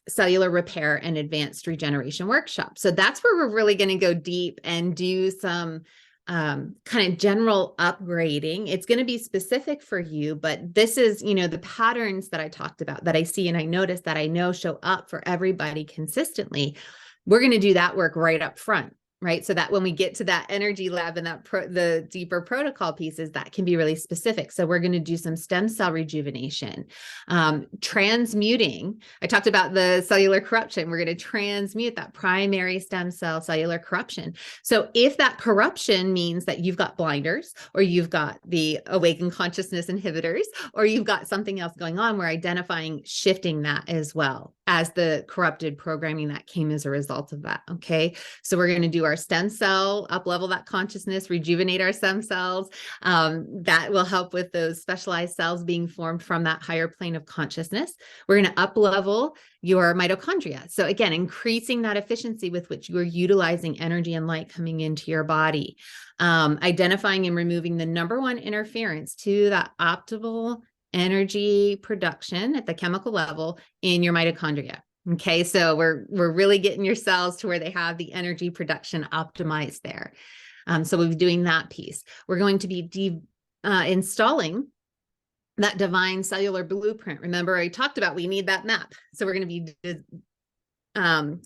cellular repair and advanced regeneration workshop. So that's where we're really going to go deep and do some kind of general upgrading. It's going to be specific for you, but this is, the patterns that I talked about that I see and I notice that I know show up for everybody consistently. We're going to do that work right up front. Right. So that when we get to that energy lab and the deeper protocol pieces, that can be really specific. So we're going to do some stem cell rejuvenation, transmuting. I talked about the cellular corruption. We're going to transmute that primary stem cell cellular corruption. So if that corruption means that you've got blinders or you've got the awakened consciousness inhibitors, or you've got something else going on, we're identifying shifting that as well as the corrupted programming that came as a result of that. Okay. So we're going to do our stem cell, up-level that consciousness, rejuvenate our stem cells. That will help with those specialized cells being formed from that higher plane of consciousness. We're going to up-level your mitochondria. So again, increasing that efficiency with which you're utilizing energy and light coming into your body. Identifying and removing the number one interference to that optimal energy production at the chemical level in your mitochondria. Okay, so we're really getting your cells to where they have the energy production optimized there. So we'll be doing that piece. We're going to be installing that divine cellular blueprint. Remember, I talked about we need that map. So we're going to be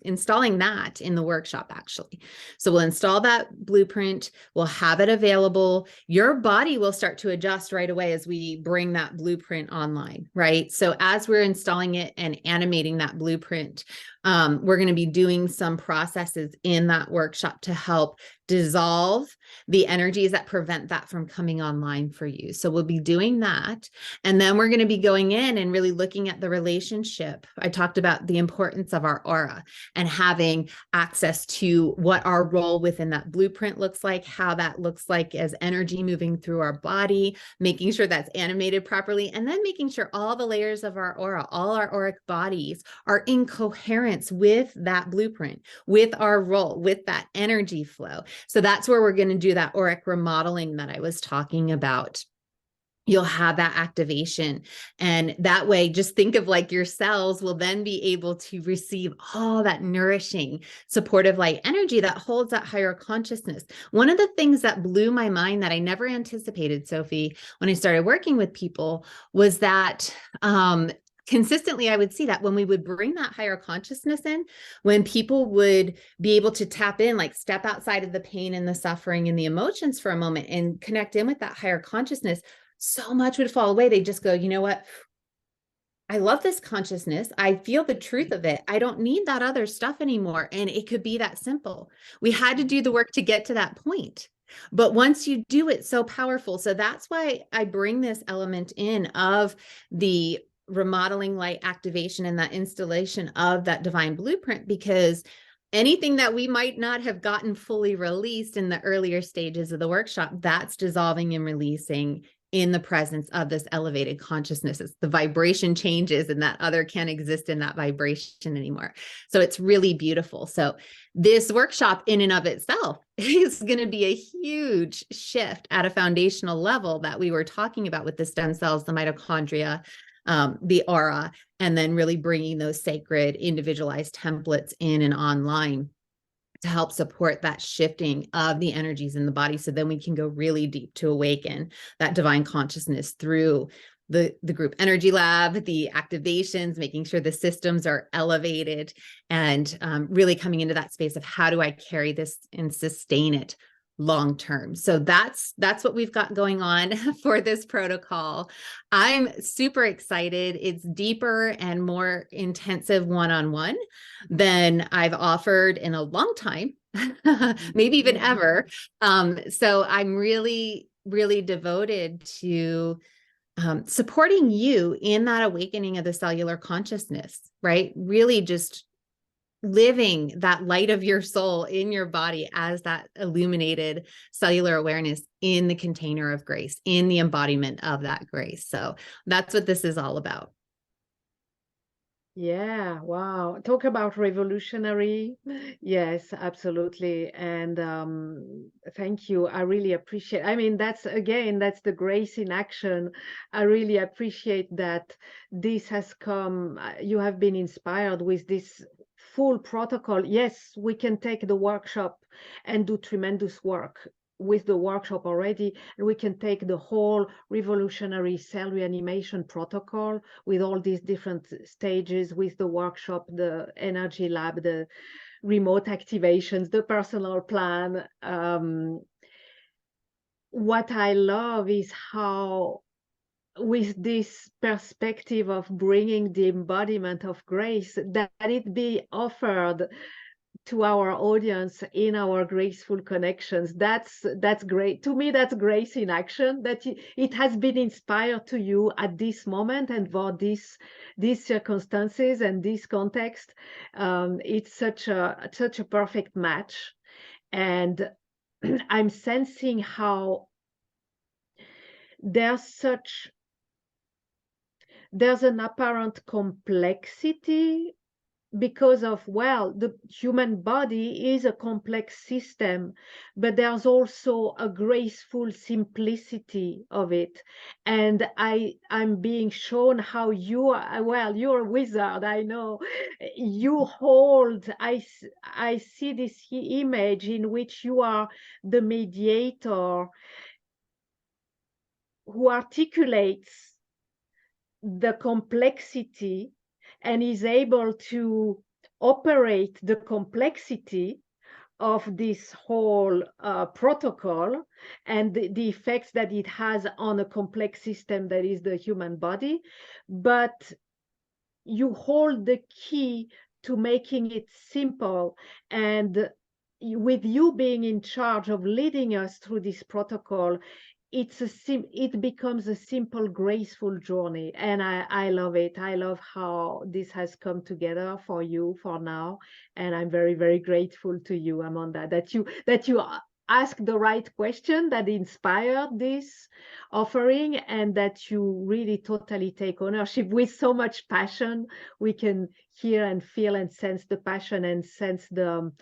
installing that in the workshop, actually. So we'll install that blueprint. We'll have it available. Your body will start to adjust right away as we bring that blueprint online, right? So as we're installing it and animating that blueprint, we're going to be doing some processes in that workshop to help dissolve the energies that prevent that from coming online for you. So we'll be doing that. And then we're going to be going in and really looking at the relationship. I talked about the importance of our aura and having access to what our role within that blueprint looks like, how that looks like as energy moving through our body, making sure that's animated properly, and then making sure all the layers of our aura, all our auric bodies are in coherence with that blueprint, with our role, with that energy flow. So that's where we're going to do that auric remodeling that I was talking about. You'll have that activation. And that way, just think of like your cells will then be able to receive all that nourishing, supportive light energy that holds that higher consciousness. One of the things that blew my mind that I never anticipated, Sophie, when I started working with people was that consistently, I would see that when we would bring that higher consciousness in, when people would be able to tap in, like step outside of the pain and the suffering and the emotions for a moment and connect in with that higher consciousness, so much would fall away. They just go, you know what? I love this consciousness. I feel the truth of it. I don't need that other stuff anymore. And it could be that simple. We had to do the work to get to that point. But once you do it, so powerful. So that's why I bring this element in of the remodeling light activation and that installation of that divine blueprint, because anything that we might not have gotten fully released in the earlier stages of the workshop, that's dissolving and releasing in the presence of this elevated consciousness. The vibration changes and that other can't exist in that vibration anymore. So it's really beautiful. So this workshop in and of itself is going to be a huge shift at a foundational level that we were talking about with the stem cells, the mitochondria, the aura, and then really bringing those sacred individualized templates in and online to help support that shifting of the energies in the body. So then we can go really deep to awaken that divine consciousness through the group energy lab, the activations, making sure the systems are elevated, and really coming into that space of how do I carry this and sustain it long term. So that's what we've got going on for this protocol. I'm super excited. It's deeper and more intensive one-on-one than I've offered in a long time, maybe even ever. So I'm really, really devoted to supporting you in that awakening of the cellular consciousness, right? Really just living that light of your soul in your body as that illuminated cellular awareness in the container of grace, in the embodiment of that grace. So that's what this is all about. Yeah, wow. Talk about revolutionary. Yes, absolutely. And thank you. I really appreciate. I mean, that's again, that's the grace in action. I really appreciate that this has come. You have been inspired with this full protocol. Yes, we can take the workshop and do tremendous work with the workshop already, and we can take the whole revolutionary cell reanimation protocol with all these different stages, with the workshop, the energy lab, the remote activations, the personal plan. What I love is how, with this perspective of bringing the embodiment of grace, that it be offered to our audience in our graceful connections. That's great. To me, that's grace in action, that it has been inspired to you at this moment and for these circumstances and this context. It's such a perfect match. And I'm sensing how there's an apparent complexity because of, well, the human body is a complex system, but there's also a graceful simplicity of it. And I'm being shown how you are, well, you're a wizard, I know. You hold, I see this image in which you are the mediator who articulates the complexity and is able to operate the complexity of this whole protocol and the effects that it has on a complex system that is the human body. But you hold the key to making it simple, and with you being in charge of leading us through this protocol, it becomes a simple, graceful journey. And I love it. I love how this has come together for you for now. And I'm very, very grateful to you, Amanda, that you asked the right question that inspired this offering, and that you really totally take ownership with so much passion. We can hear and feel and sense the passion and sense the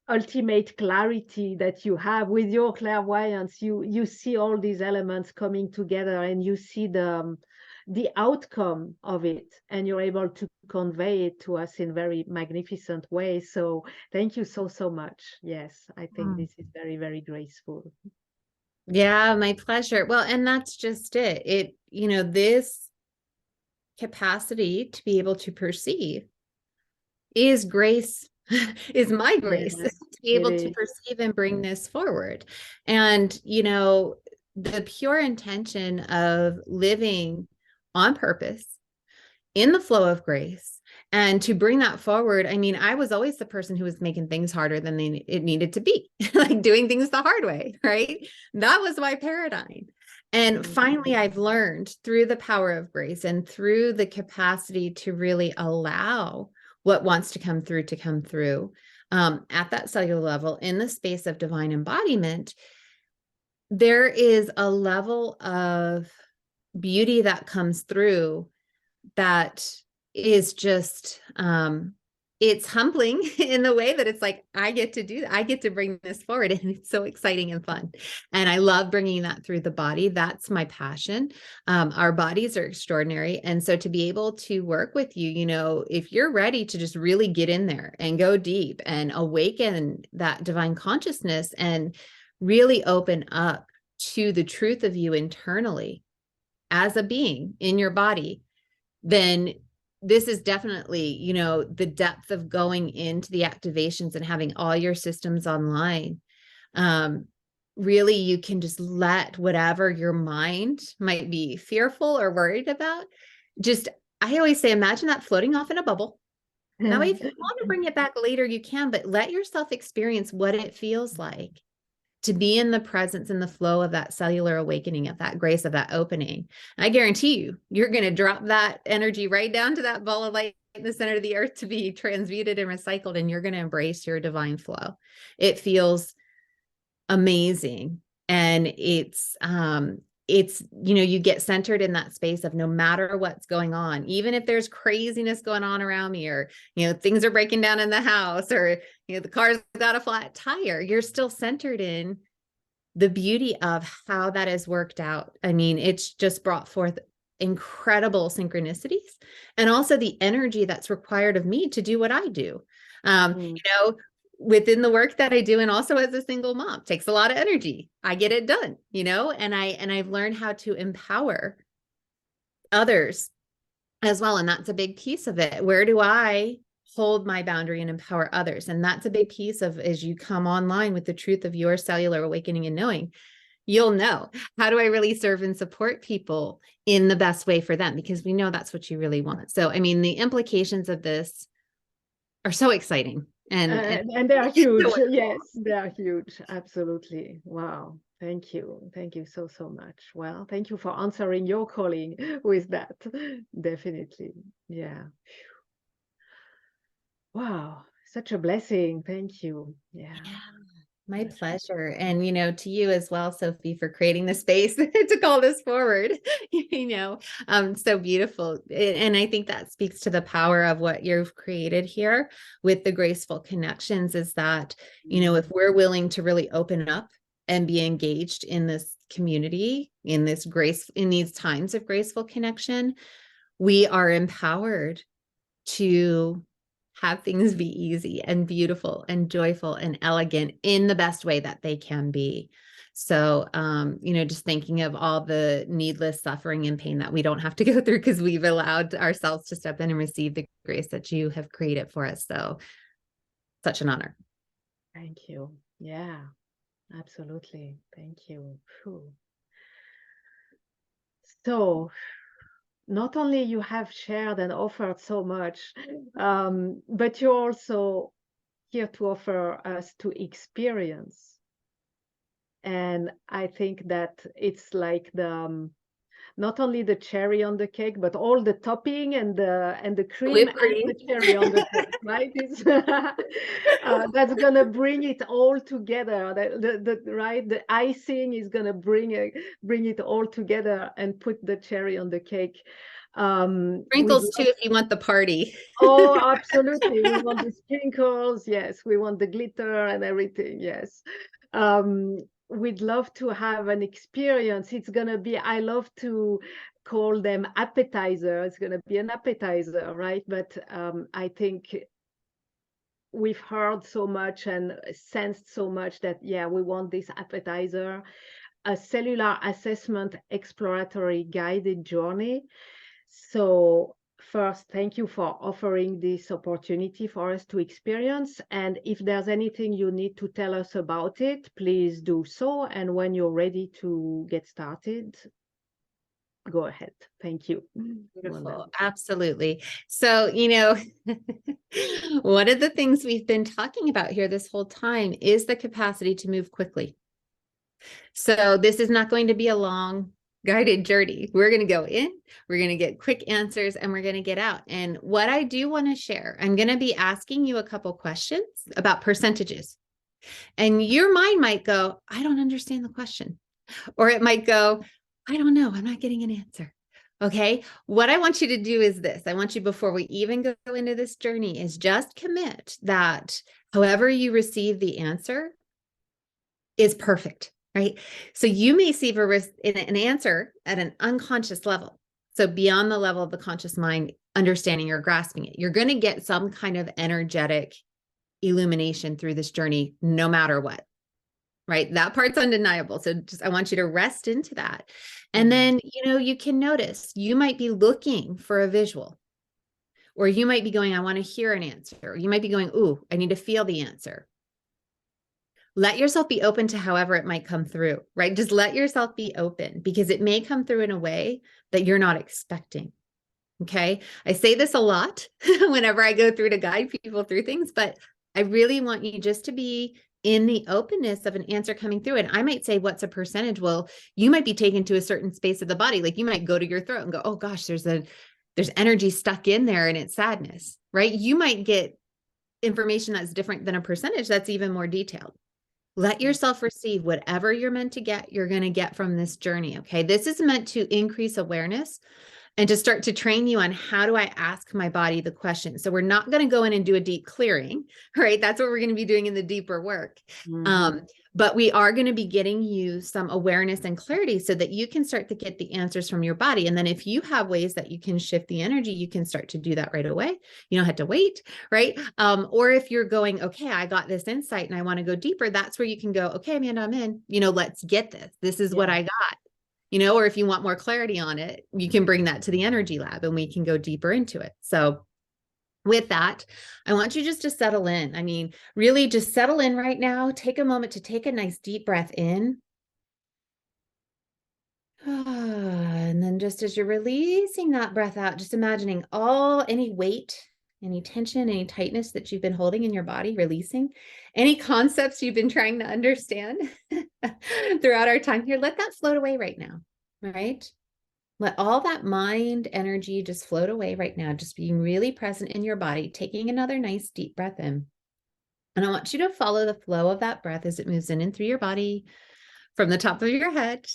ultimate clarity that you have with your clairvoyance. You see all these elements coming together, and you see the outcome of it, and you're able to convey it to us in very magnificent ways. So thank you so much. Yes, I think this is very, very graceful. Yeah, my pleasure. Well, and that's just it. This capacity to be able to perceive is grace, is my grace, to be able to perceive and bring this forward. And, the pure intention of living on purpose in the flow of grace, and to bring that forward. I mean, I was always the person who was making things harder than it needed to be, like doing things the hard way, right? That was my paradigm. And finally, I've learned through the power of grace and through the capacity to really allow what wants to come through at that cellular level in the space of divine embodiment. There is a level of beauty that comes through that is just it's humbling in the way that it's like, I get to do that. I get to bring this forward, and it's so exciting and fun. And I love bringing that through the body. That's my passion. Our bodies are extraordinary. And so to be able to work with you, you know, if you're ready to just really get in there and go deep and awaken that divine consciousness and really open up to the truth of you internally as a being in your body, then this is definitely, you know, the depth of going into the activations and having all your systems online. Really, you can just let whatever your mind might be fearful or worried about, just, I always say, imagine that floating off in a bubble. That way, if you want to bring it back later, you can, but let yourself experience what it feels like to be in the presence and the flow of that cellular awakening, of that grace, of that opening. I guarantee you, you're going to drop that energy right down to that ball of light in the center of the earth to be transmuted and recycled, and you're going to embrace your divine flow. It feels amazing. And it's, you know, you get centered in that space of no matter what's going on, even if there's craziness going on around me, or, you know, things are breaking down in the house, or, you know, the car's got a flat tire, you're still centered in the beauty of how that has worked out. I mean, it's just brought forth incredible synchronicities, and also the energy that's required of me to do what I do. You know, within the work that I do, and also as a single mom, takes a lot of energy. I get it done, you know, and I've learned how to empower others as well. And that's a big piece of it. Where do I hold my boundary and empower others? And that's a big piece of, as you come online with the truth of your cellular awakening and knowing, you'll know, how do I really serve and support people in the best way for them? Because we know that's what you really want. So, I mean, the implications of this are so exciting. And they are huge. Yes, they are huge. Absolutely. Wow. Thank you. Thank you so, so much. Well, thank you for answering your calling with that. Definitely. Yeah. Wow. Such a blessing. Thank you. Yeah. My pleasure. And, you know, to you as well, Sophie, for creating the space to call this forward, you know, so beautiful. And I think that speaks to the power of what you've created here with the graceful connections, is that, you know, if we're willing to really open up and be engaged in this community, in this grace, in these times of graceful connection, we are empowered to have things be easy and beautiful and joyful and elegant in the best way that they can be. So, you know, just thinking of all the needless suffering and pain that we don't have to go through because we've allowed ourselves to step in and receive the grace that you have created for us. So, such an honor. Thank you. Yeah, absolutely. Thank you. Whew. So, not only you have shared and offered so much, but you're also here to offer us to experience. And I think that it's like the not only the cherry on the cake, but all the topping and the cream Whipped and cream. the cherry on the cake, right? It's that's gonna bring it all together. Right, the icing is gonna bring it all together and put the cherry on the cake. Sprinkles too, if you want the party. Oh, absolutely. We want the sprinkles. Yes, we want the glitter and everything. Yes. We'd love to have an experience. It's going to be, I love to call them appetizer. It's going to be an appetizer, right? But I think we've heard so much and sensed so much that, yeah, we want this appetizer, a cellular assessment exploratory guided journey. So first, thank you for offering this opportunity for us to experience. And if there's anything you need to tell us about it, please do so. And when you're ready to get started, go ahead. Thank you. Beautiful. Absolutely. So, you know, one of the things we've been talking about here this whole time is the capacity to move quickly. So this is not going to be a long guided journey. We're going to go in, we're going to get quick answers, and we're going to get out. And what I do want to share, I'm going to be asking you a couple questions about percentages. And your mind might go, I don't understand the question. Or it might go, I don't know, I'm not getting an answer. Okay. What I want you to do is this. I want you, before we even go into this journey, is just commit that however you receive the answer is perfect, right? So you may receive an answer at an unconscious level. So beyond the level of the conscious mind, understanding or grasping it, you're going to get some kind of energetic illumination through this journey, no matter what. Right? That part's undeniable. So I want you to rest into that. And then, you can notice you might be looking for a visual, or you might be going, I want to hear an answer. Or you might be going, ooh, I need to feel the answer. Let yourself be open to however it might come through, right? Just let yourself be open, because it may come through in a way that you're not expecting. Okay. I say this a lot whenever I go through to guide people through things, but I really want you just to be in the openness of an answer coming through. And I might say, what's a percentage? Well, you might be taken to a certain space of the body. Like you might go to your throat and go, oh gosh, there's energy stuck in there and it's sadness, right? You might get information that's different than a percentage that's even more detailed. Let yourself receive whatever you're meant to get, you're going to get from this journey. Okay. This is meant to increase awareness and to start to train you on how do I ask my body the question. So we're not going to go in and do a deep clearing, right? That's what we're going to be doing in the deeper work. But we are going to be getting you some awareness and clarity so that you can start to get the answers from your body. And then if you have ways that you can shift the energy, you can start to do that right away. You don't have to wait, right? Or if you're going, okay, I got this insight and I want to go deeper, that's where you can go, okay, Amanda, I'm in, let's get this. This is what I got. Or if you want more clarity on it, you can bring that to the energy lab and we can go deeper into it. So with that, I want you just to settle in. I mean, really just settle in right now. Take a moment to take a nice deep breath in. And then just as you're releasing that breath out, just imagining any weight, any tension, any tightness that you've been holding in your body, releasing any concepts you've been trying to understand throughout our time here. Let that float away right now, right? Let all that mind energy just float away right now, just being really present in your body, taking another nice deep breath in. And I want you to follow the flow of that breath as it moves in and through your body, from the top of your head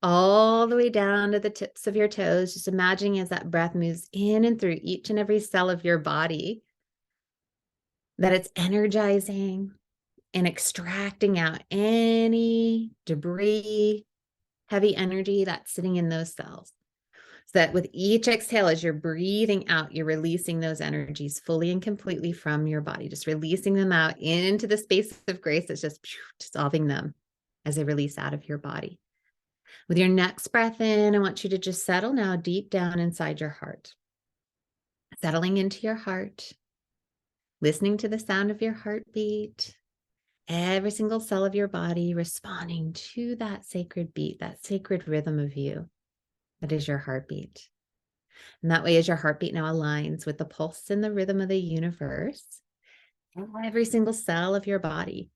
all the way down to the tips of your toes. Just imagining as that breath moves in and through each and every cell of your body, that it's energizing and extracting out any debris, heavy energy that's sitting in those cells. So that with each exhale, as you're breathing out, you're releasing those energies fully and completely from your body, just releasing them out into the space of grace that's just dissolving them as they release out of your body. With your next breath in, I want you to just settle now deep down inside your heart. Settling into your heart, listening to the sound of your heartbeat, every single cell of your body responding to that sacred beat, that sacred rhythm of you. That is your heartbeat. And that way, as your heartbeat now aligns with the pulse and the rhythm of the universe, every single cell of your body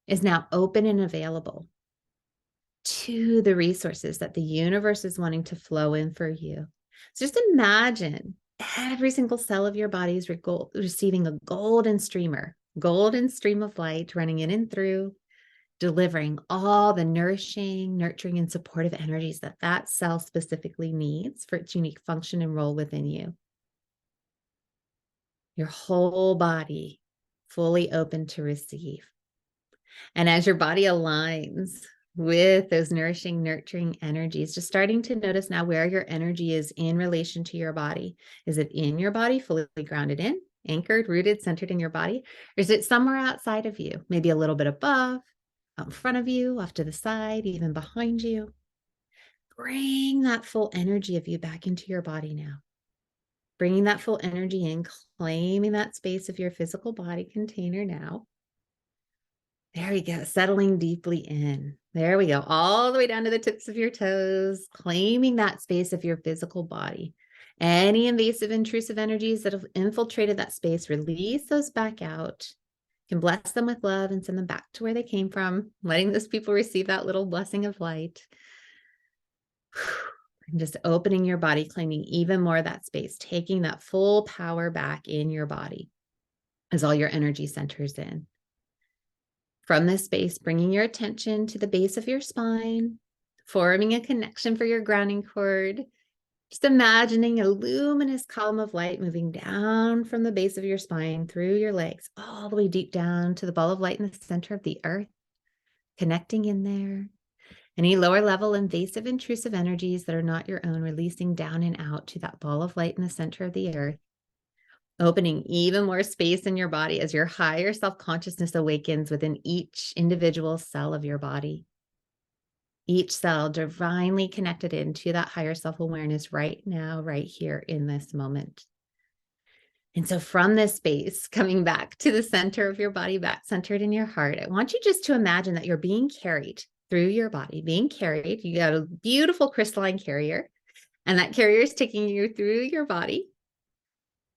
is now open and available to the resources that the universe is wanting to flow in for you. So just imagine every single cell of your body is receiving a golden stream of light running in and through, delivering all the nourishing, nurturing, and supportive energies that cell specifically needs for its unique function and role within you. Your whole body fully open to receive. And as your body aligns with those nourishing, nurturing energies, just starting to notice now where your energy is in relation to your body. Is it in your body, fully grounded in, anchored, rooted, centered in your body? Or is it somewhere outside of you, maybe a little bit above, out in front of you, off to the side, even behind you? Bring that full energy of you back into your body now. Bringing that full energy in, claiming that space of your physical body container now. There we go, settling deeply in. There we go, all the way down to the tips of your toes, claiming that space of your physical body. Any invasive, intrusive energies that have infiltrated that space, release those back out. You can bless them with love and send them back to where they came from, letting those people receive that little blessing of light. And just opening your body, claiming even more of that space, taking that full power back in your body as all your energy centers in. From this space, bringing your attention to the base of your spine, forming a connection for your grounding cord, Just imagining a luminous column of light moving down from the base of your spine, through your legs, all the way deep down to the ball of light in the center of the earth, connecting in there. Any lower level invasive, intrusive energies that are not your own, releasing down and out to that ball of light in the center of the earth, opening even more space in your body as your higher self-consciousness awakens within each individual cell of your body. Each cell divinely connected into that higher self-awareness right now, right here in this moment. And so from this space, coming back to the center of your body, back centered in your heart, I want you just to imagine that you're being carried through your body, being carried. You got a beautiful crystalline carrier, and that carrier is taking you through your body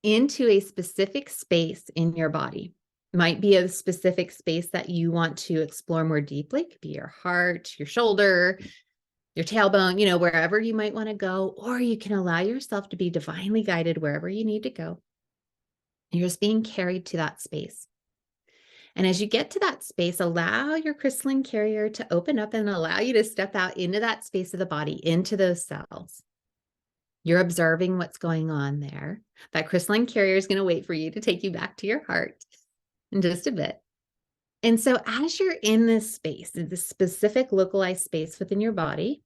into a specific space in your body. Might be a specific space that you want to explore more deeply. It could be your heart, your shoulder, your tailbone, wherever you might want to go, or you can allow yourself to be divinely guided wherever you need to go. You're just being carried to that space. And as you get to that space, allow your crystalline carrier to open up and allow you to step out into that space of the body, into those cells. You're observing what's going on there. That crystalline carrier is going to wait for you to take you back to your heart in just a bit. And so as you're in this space, in this specific localized space within your body,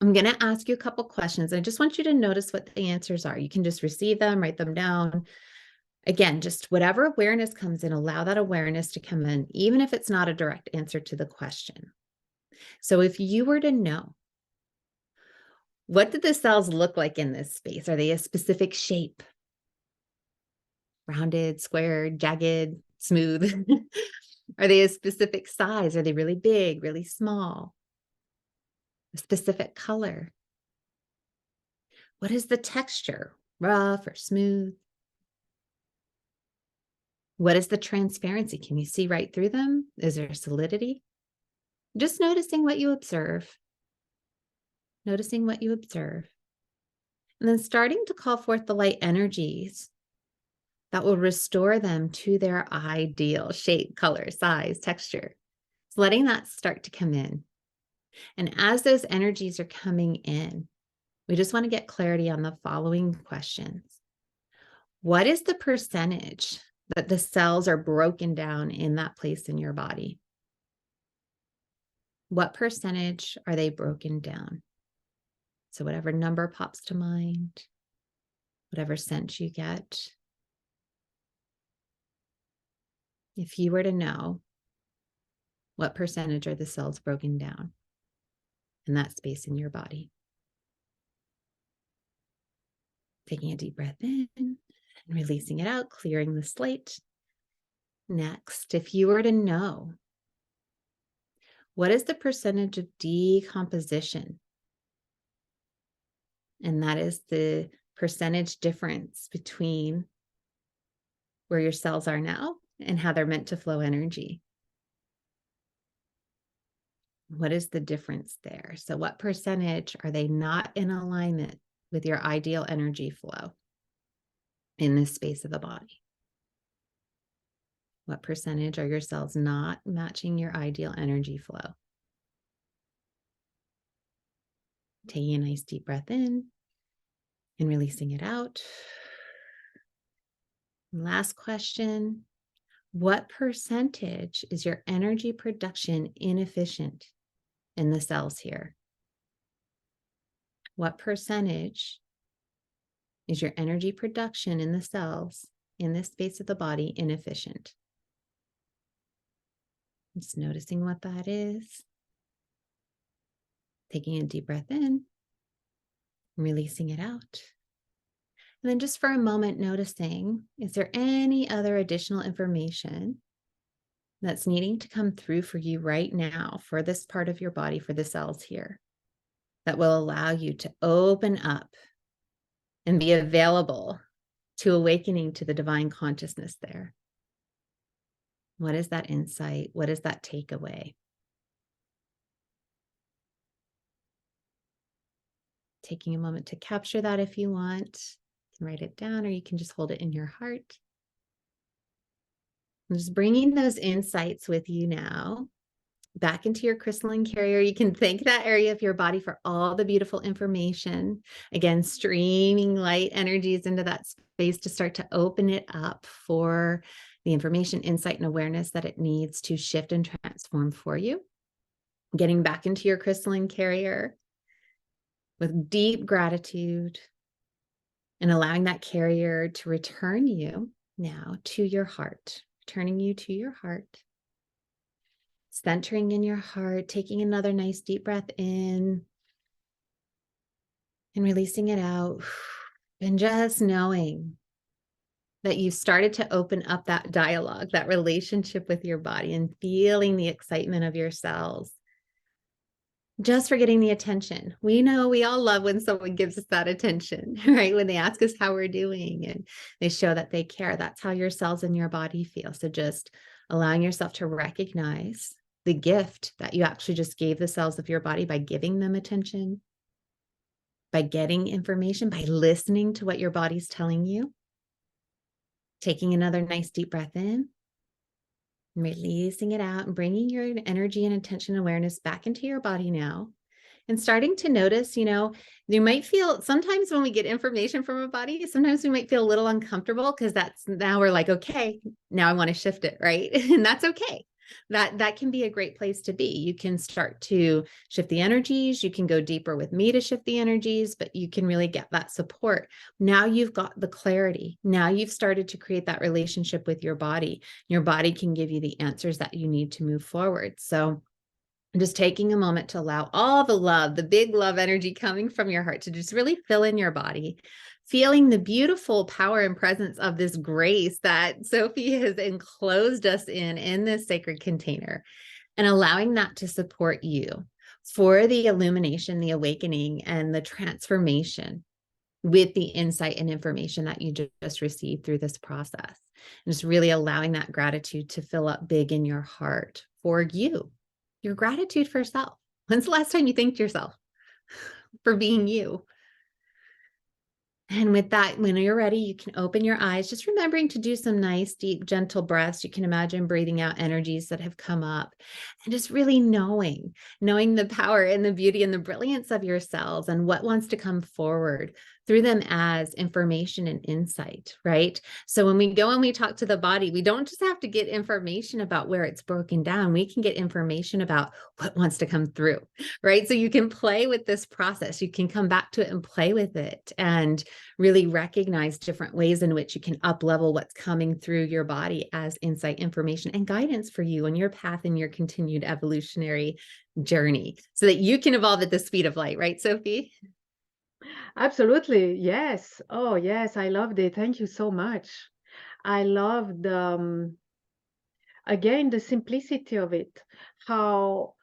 I'm going to ask you a couple questions. I just want you to notice what the answers are. You can just receive them, write them down. Again, just whatever awareness comes in, allow that awareness to come in, even if it's not a direct answer to the question. So if you were to know, what did the cells look like in this space? Are they a specific shape? Rounded, squared, jagged, smooth? Are they a specific size? Are they really big, really small? A specific color? What is the texture? Rough or smooth? What is the transparency? Can you see right through them? Is there solidity? Just noticing what you observe. Noticing what you observe. And then starting to call forth the light energies that will restore them to their ideal shape, color, size, texture. So letting that start to come in. And as those energies are coming in, we just want to get clarity on the following questions. What is the percentage that the cells are broken down in that place in your body? What percentage are they broken down? So whatever number pops to mind, whatever sense you get. If you were to know, what percentage are the cells broken down in that space in your body? Taking a deep breath in and releasing it out, clearing the slate. Next, if you were to know, what is the percentage of decomposition? And that is the percentage difference between where your cells are now and how they're meant to flow energy. What is the difference there? So what percentage are they not in alignment with your ideal energy flow in this space of the body? What percentage are your cells not matching your ideal energy flow? Taking a nice deep breath in and releasing it out. Last question. What percentage is your energy production inefficient in the cells here? What percentage is your energy production in the cells in this space of the body inefficient? Just noticing what that is. Taking a deep breath in, releasing it out. And then just for a moment, noticing, is there any other additional information that's needing to come through for you right now for this part of your body, for the cells here, that will allow you to open up and be available to awakening to the divine consciousness there? What is that insight? What is that takeaway? Taking a moment to capture that if you want. You can write it down, or you can just hold it in your heart. I'm just bringing those insights with you now back into your crystalline carrier. You can thank that area of your body for all the beautiful information. Again, streaming light energies into that space to start to open it up for the information, insight, and awareness that it needs to shift and transform for you. Getting back into your crystalline carrier with deep gratitude and allowing that carrier to return you now to your heart, returning you to your heart. Centering in your heart, taking another nice deep breath in and releasing it out. And just knowing that you've started to open up that dialogue, that relationship with your body, and feeling the excitement of your cells. Just for getting the attention. We know we all love when someone gives us that attention, right? When they ask us how we're doing and they show that they care. That's how your cells in your body feel. So just allowing yourself to recognize the gift that you actually just gave the cells of your body by giving them attention, by getting information, by listening to what your body's telling you. Taking another nice deep breath in, and releasing it out and bringing your energy and attention awareness back into your body now. And starting to notice, you might feel sometimes when we get information from a body, sometimes we might feel a little uncomfortable because now we're like, okay, now I want to shift it, right? And that's okay. That can be a great place to be. You can start to shift the energies. You can go deeper with me to shift the energies, but you can really get that support. Now you've got the clarity. Now you've started to create that relationship with your body. Your body can give you the answers that you need to move forward. So just taking a moment to allow all the love, the big love energy coming from your heart to just really fill in your body, feeling the beautiful power and presence of this grace that Sophie has enclosed us in this sacred container, and allowing that to support you for the illumination, the awakening, and the transformation with the insight and information that you just received through this process. And just really allowing that gratitude to fill up big in your heart for you. Your gratitude for yourself. When's the last time you thanked yourself for being you? And with that, when you're ready, you can open your eyes, just remembering to do some nice, deep, gentle breaths. You can imagine breathing out energies that have come up and just really knowing the power and the beauty and the brilliance of your cells and what wants to come forward through them as information and insight, right? So when we go and we talk to the body, we don't just have to get information about where it's broken down. We can get information about what wants to come through, right? So you can play with this process. You can come back to it and play with it and really recognize different ways in which you can up-level what's coming through your body as insight, information, and guidance for you on your path and your continued evolutionary journey so that you can evolve at the speed of light, right, Sophie? Absolutely. Yes. Oh, yes. I loved it. Thank you so much. I loved, again, the simplicity of it, how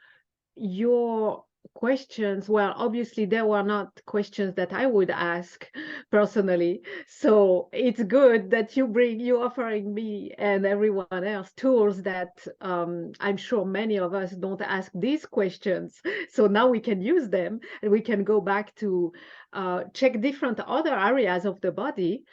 your questions, well, obviously there were not questions that I would ask personally. So it's good that you offering me and everyone else tools that I'm sure many of us don't ask these questions. So now we can use them and we can go back to check different other areas of the body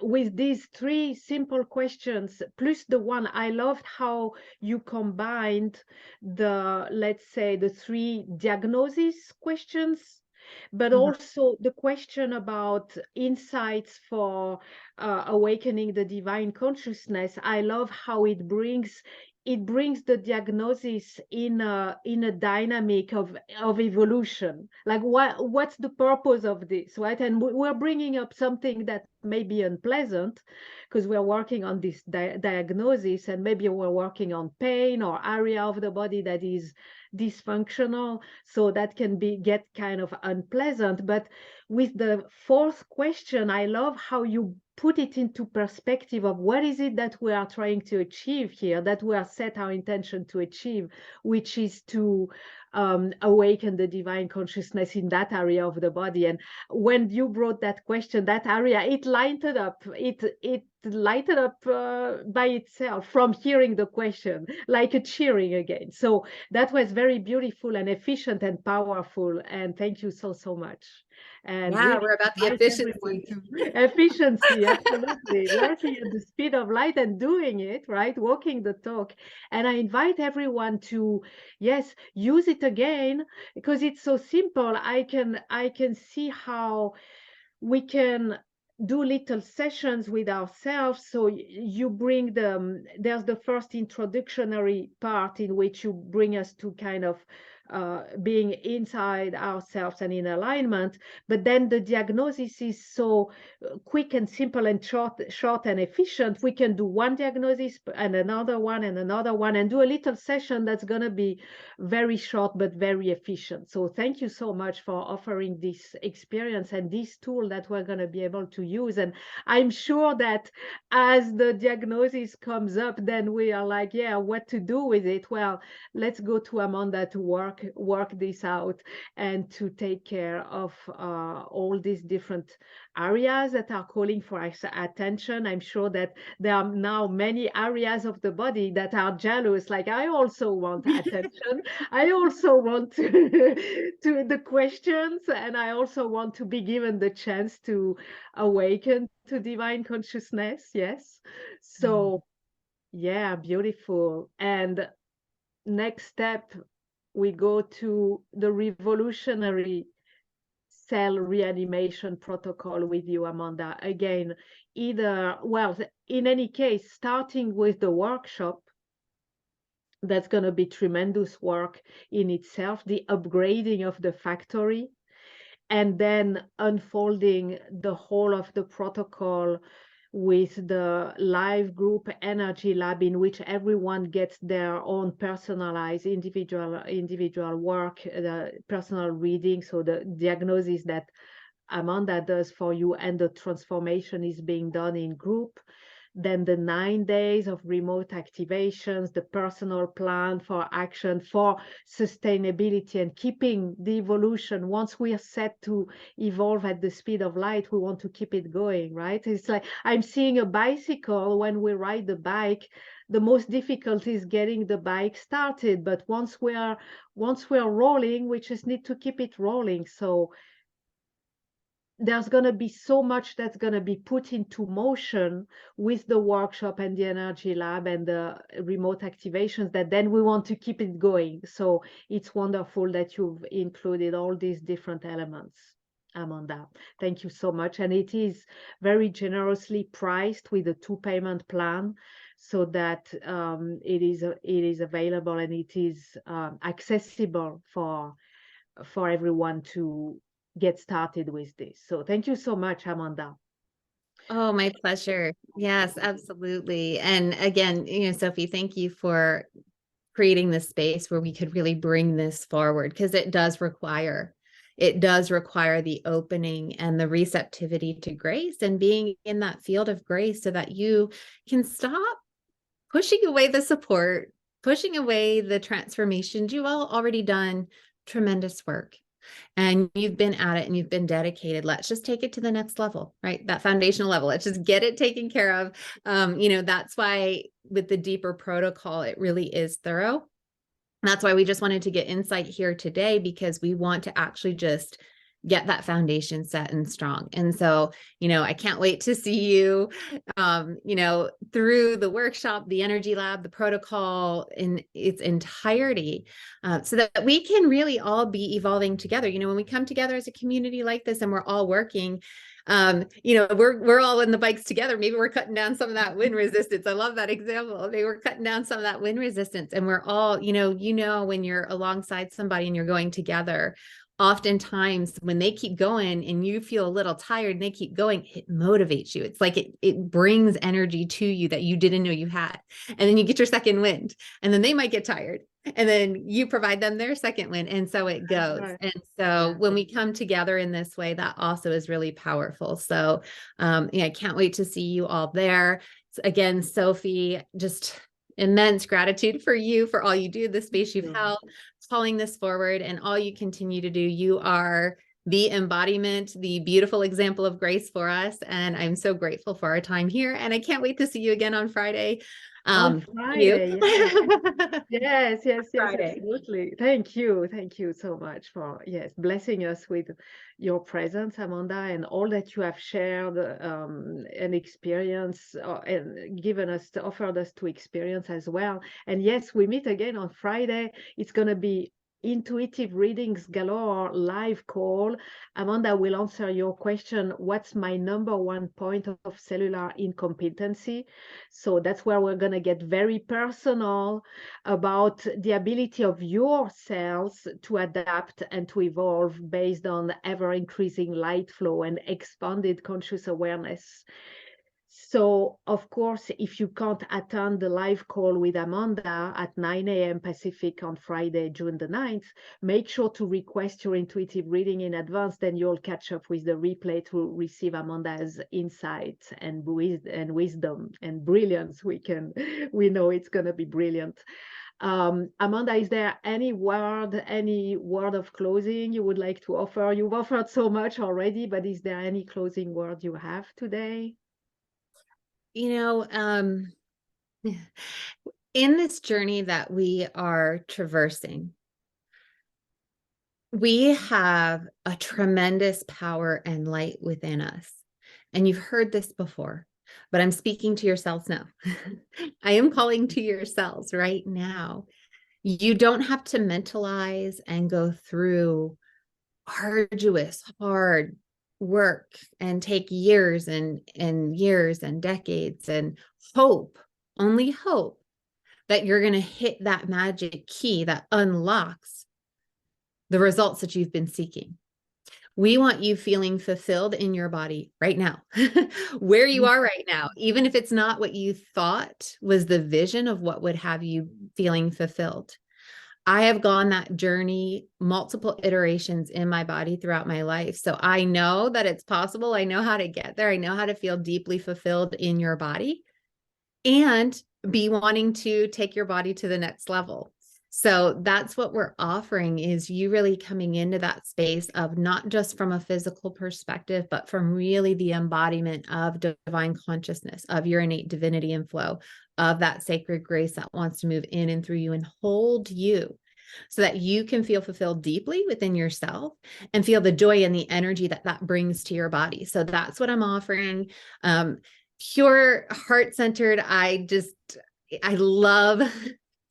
with these three simple questions, plus the one I loved how you combined let's say the three diagnosis questions, but also the question about insights for awakening the divine consciousness. I love how it brings the diagnosis in a dynamic of evolution, like what's the purpose of this, right? And we're bringing up something that may be unpleasant because we're working on this diagnosis, and maybe we're working on pain or area of the body that is dysfunctional, so that can get kind of unpleasant. But with the fourth question, I love how you put it into perspective of what is it that we are trying to achieve here, that we are set our intention to achieve, which is to awaken the divine consciousness in that area of the body. And when you brought that question, that area, it lined it up. It lighted up by itself from hearing the question, like a cheering again. So that was very beautiful and efficient and powerful. And thank you so, so much. And Yeah, really we're about the invite everyone efficiency. to efficiency, absolutely, working at the speed of light and doing it, right? Walking the talk. And I invite everyone to, yes, use it again, because it's so simple. I can see how we can do little sessions with ourselves. So you bring them, there's the first introductory part in which you bring us to kind of being inside ourselves and in alignment. But then the diagnosis is so quick and simple and short and efficient. We can do one diagnosis and another one and do a little session that's going to be very short but very efficient. So thank you so much for offering this experience and this tool that we're going to be able to use. And I'm sure that as the diagnosis comes up, then we are like, yeah, what to do with it? Well, let's go to Amanda to work this out and to take care of all these different areas that are calling for attention. I'm sure that there are now many areas of the body that are jealous, like, I also want attention. I also want to the questions, and I also want to be given the chance to awaken to divine consciousness. Yes. So yeah, beautiful. And next step, we go to the revolutionary cell reanimation protocol with you, Amanda. Again, well, in any case, starting with the workshop, that's going to be tremendous work in itself, the upgrading of the factory, and then unfolding the whole of the protocol with the live group energy lab, in which everyone gets their own personalized individual work, the personal reading. So the diagnosis that Amanda does for you and the transformation is being done in group. Then the 9 days of remote activations, the personal plan for action, for sustainability and keeping the evolution. Once we are set to evolve at the speed of light, we want to keep it going, right? It's like I'm seeing a bicycle. When we ride the bike, the most difficult is getting the bike started. But once we are rolling, we just need to keep it rolling. So there's going to be so much that's going to be put into motion with the workshop and the energy lab and the remote activations, that then we want to keep it going. So it's wonderful that you've included all these different elements, Amanda. Thank you so much. And it is very generously priced with a 2-payment plan, so that it is available and it is accessible for everyone to get started with this. So thank you so much, Amanda. Oh, my pleasure. Yes, absolutely. And again, Sophie, thank you for creating this space where we could really bring this forward, because it does require the opening and the receptivity to grace and being in that field of grace, so that you can stop pushing away the support, pushing away the transformations. You've all already done tremendous work. And you've been at it and you've been dedicated. Let's just take it to the next level, right? That foundational level. Let's just get it taken care of. That's why with the deeper protocol, it really is thorough. That's why we just wanted to get insight here today, because we want to actually just get that foundation set and strong. And so, I can't wait to see you, through the workshop, the energy lab, the protocol in its entirety, so that we can really all be evolving together. When we come together as a community like this and we're all working, we're all in the bikes together. Maybe we're cutting down some of that wind resistance. I love that example. Maybe we're cutting down some of that wind resistance, and we're all, when you're alongside somebody and you're going together, oftentimes when they keep going and you feel a little tired and they keep going, it motivates you. It's like it brings energy to you that you didn't know you had. And then you get your second wind, and then they might get tired, and then you provide them their second wind. And so it goes. Right. And so when we come together in this way, that also is really powerful. So I can't wait to see you all there. Again, Sophie, just immense gratitude for you, for all you do, the space you've held, calling this forward, and all you continue to do. You are the embodiment, the beautiful example of grace for us. And I'm so grateful for our time here. And I can't wait to see you again on Friday. On You. Friday, yes. Yes, Friday. absolutely. Thank you. Thank you so much for, yes, blessing us with your presence, Amanda, and all that you have shared and experience and given us, offered us to experience as well. And yes, we meet again on Friday. It's going to be Intuitive Readings Galore live call. Amanda will answer your question, what's my number one point of cellular incompetency? So that's where we're going to get very personal about the ability of your cells to adapt and to evolve based on ever increasing light flow and expanded conscious awareness. So, of course, if you can't attend the live call with Amanda at 9 a.m. Pacific on Friday, June the 9th, make sure to request your intuitive reading in advance. Then you'll catch up with the replay to receive Amanda's insights and wisdom and brilliance. We know it's going to be brilliant. Amanda, is there any word of closing you would like to offer? You've offered so much already, but is there any closing word you have today? In this journey that we are traversing, we have a tremendous power and light within us. And you've heard this before, but I'm speaking to yourselves now. I am calling to yourselves right now. You don't have to mentalize and go through arduous, hard work and take years and years and decades and only hope that you're going to hit that magic key that unlocks the results that you've been seeking. We want you feeling fulfilled in your body right now, where you are right now, even if it's not what you thought was the vision of what would have you feeling fulfilled. I have gone that journey, multiple iterations in my body throughout my life. So I know that it's possible. I know how to get there. I know how to feel deeply fulfilled in your body and be wanting to take your body to the next level. So that's what we're offering, is you really coming into that space of not just from a physical perspective, but from really the embodiment of divine consciousness, of your innate divinity and flow, of that sacred grace that wants to move in and through you and hold you so that you can feel fulfilled deeply within yourself and feel the joy and the energy that that brings to your body. So that's what I'm offering. Pure heart-centered. I love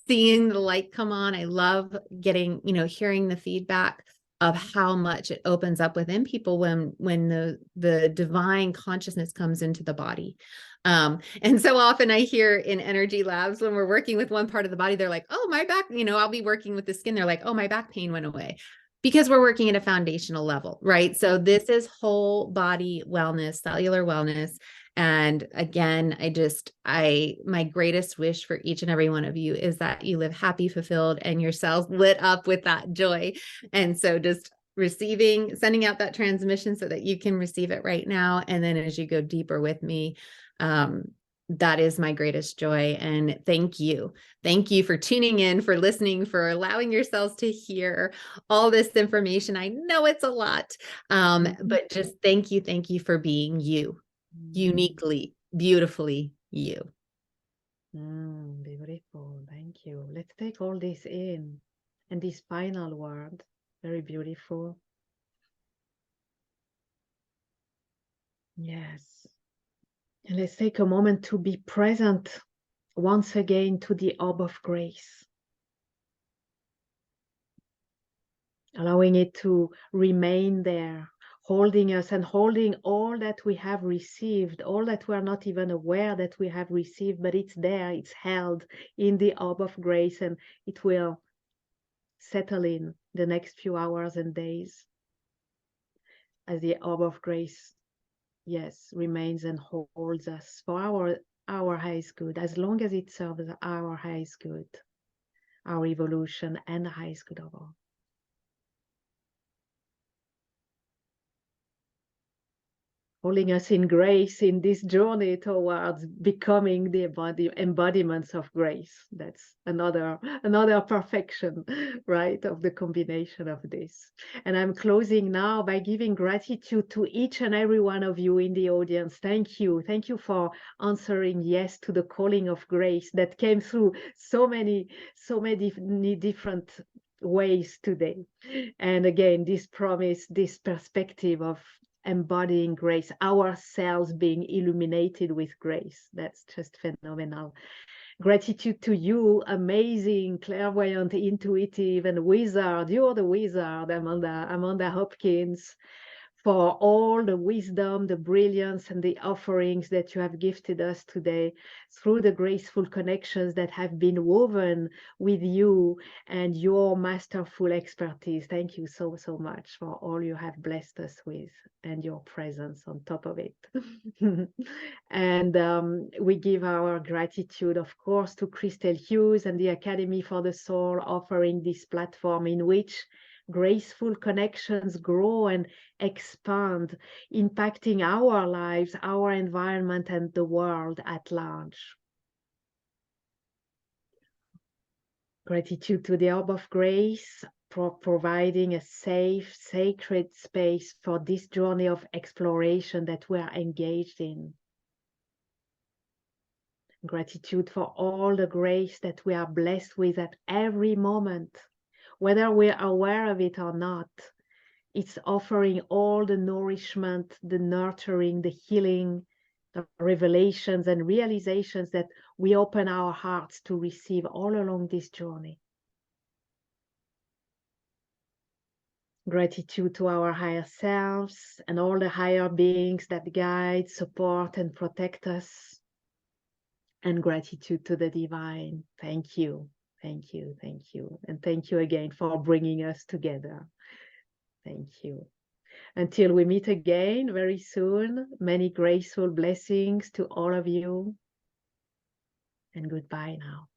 seeing the light come on. I love getting, hearing the feedback of how much it opens up within people when the divine consciousness comes into the body. And so often I hear in energy labs, when we're working with one part of the body, they're like, oh, my back, I'll be working with the skin. They're like, oh, my back pain went away, because we're working at a foundational level, right? So this is whole body wellness, cellular wellness. And again, my greatest wish for each and every one of you is that you live happy, fulfilled, and your cells lit up with that joy. And so just sending out that transmission so that you can receive it right now. And then as you go deeper with me, that is my greatest joy. And thank you. Thank you for tuning in, for listening, for allowing yourselves to hear all this information. I know it's a lot, but just thank you for being you. Uniquely, beautifully you. Beautiful. Thank you. Let's take all this in. And this final word, very beautiful. Yes. And let's take a moment to be present once again to the orb of grace. Allowing it to remain there, holding us and holding all that we have received, all that we are not even aware that we have received, but it's there, it's held in the orb of grace, and it will settle in the next few hours and days as the orb of grace, yes, remains and holds us for our highest good, as long as it serves our highest good, our evolution, and the highest good of all. holding us in grace in this journey towards becoming the embodiments of grace. That's another perfection, right, of the combination of this. And I'm closing now by giving gratitude to each and every one of you in the audience. Thank you. Thank you for answering yes to the calling of grace that came through so many different ways today. And again, this promise, this perspective of embodying grace, ourselves being illuminated with grace. That's just phenomenal. Gratitude to you, amazing, clairvoyant, intuitive, and wizard. You're the wizard, Amanda Hopkins, for all the wisdom, the brilliance, and the offerings that you have gifted us today through the graceful connections that have been woven with you and your masterful expertise. Thank you so, so much for all you have blessed us with and your presence on top of it. And we give our gratitude, of course, to Christel Hughes and the Academy for the Soul, offering this platform in which graceful connections grow and expand, impacting our lives, our environment, and the world at large. Gratitude to the Orb of Grace for providing a safe, sacred space for this journey of exploration that we are engaged in. Gratitude for all the grace that we are blessed with at every moment, whether we're aware of it or not. It's offering all the nourishment, the nurturing, the healing, the revelations and realizations that we open our hearts to receive all along this journey. Gratitude to our higher selves and all the higher beings that guide, support, and protect us. And gratitude to the divine. Thank you, thank you, thank you. And thank you again for bringing us together. Thank you. Until we meet again very soon, many graceful blessings to all of you. And goodbye now.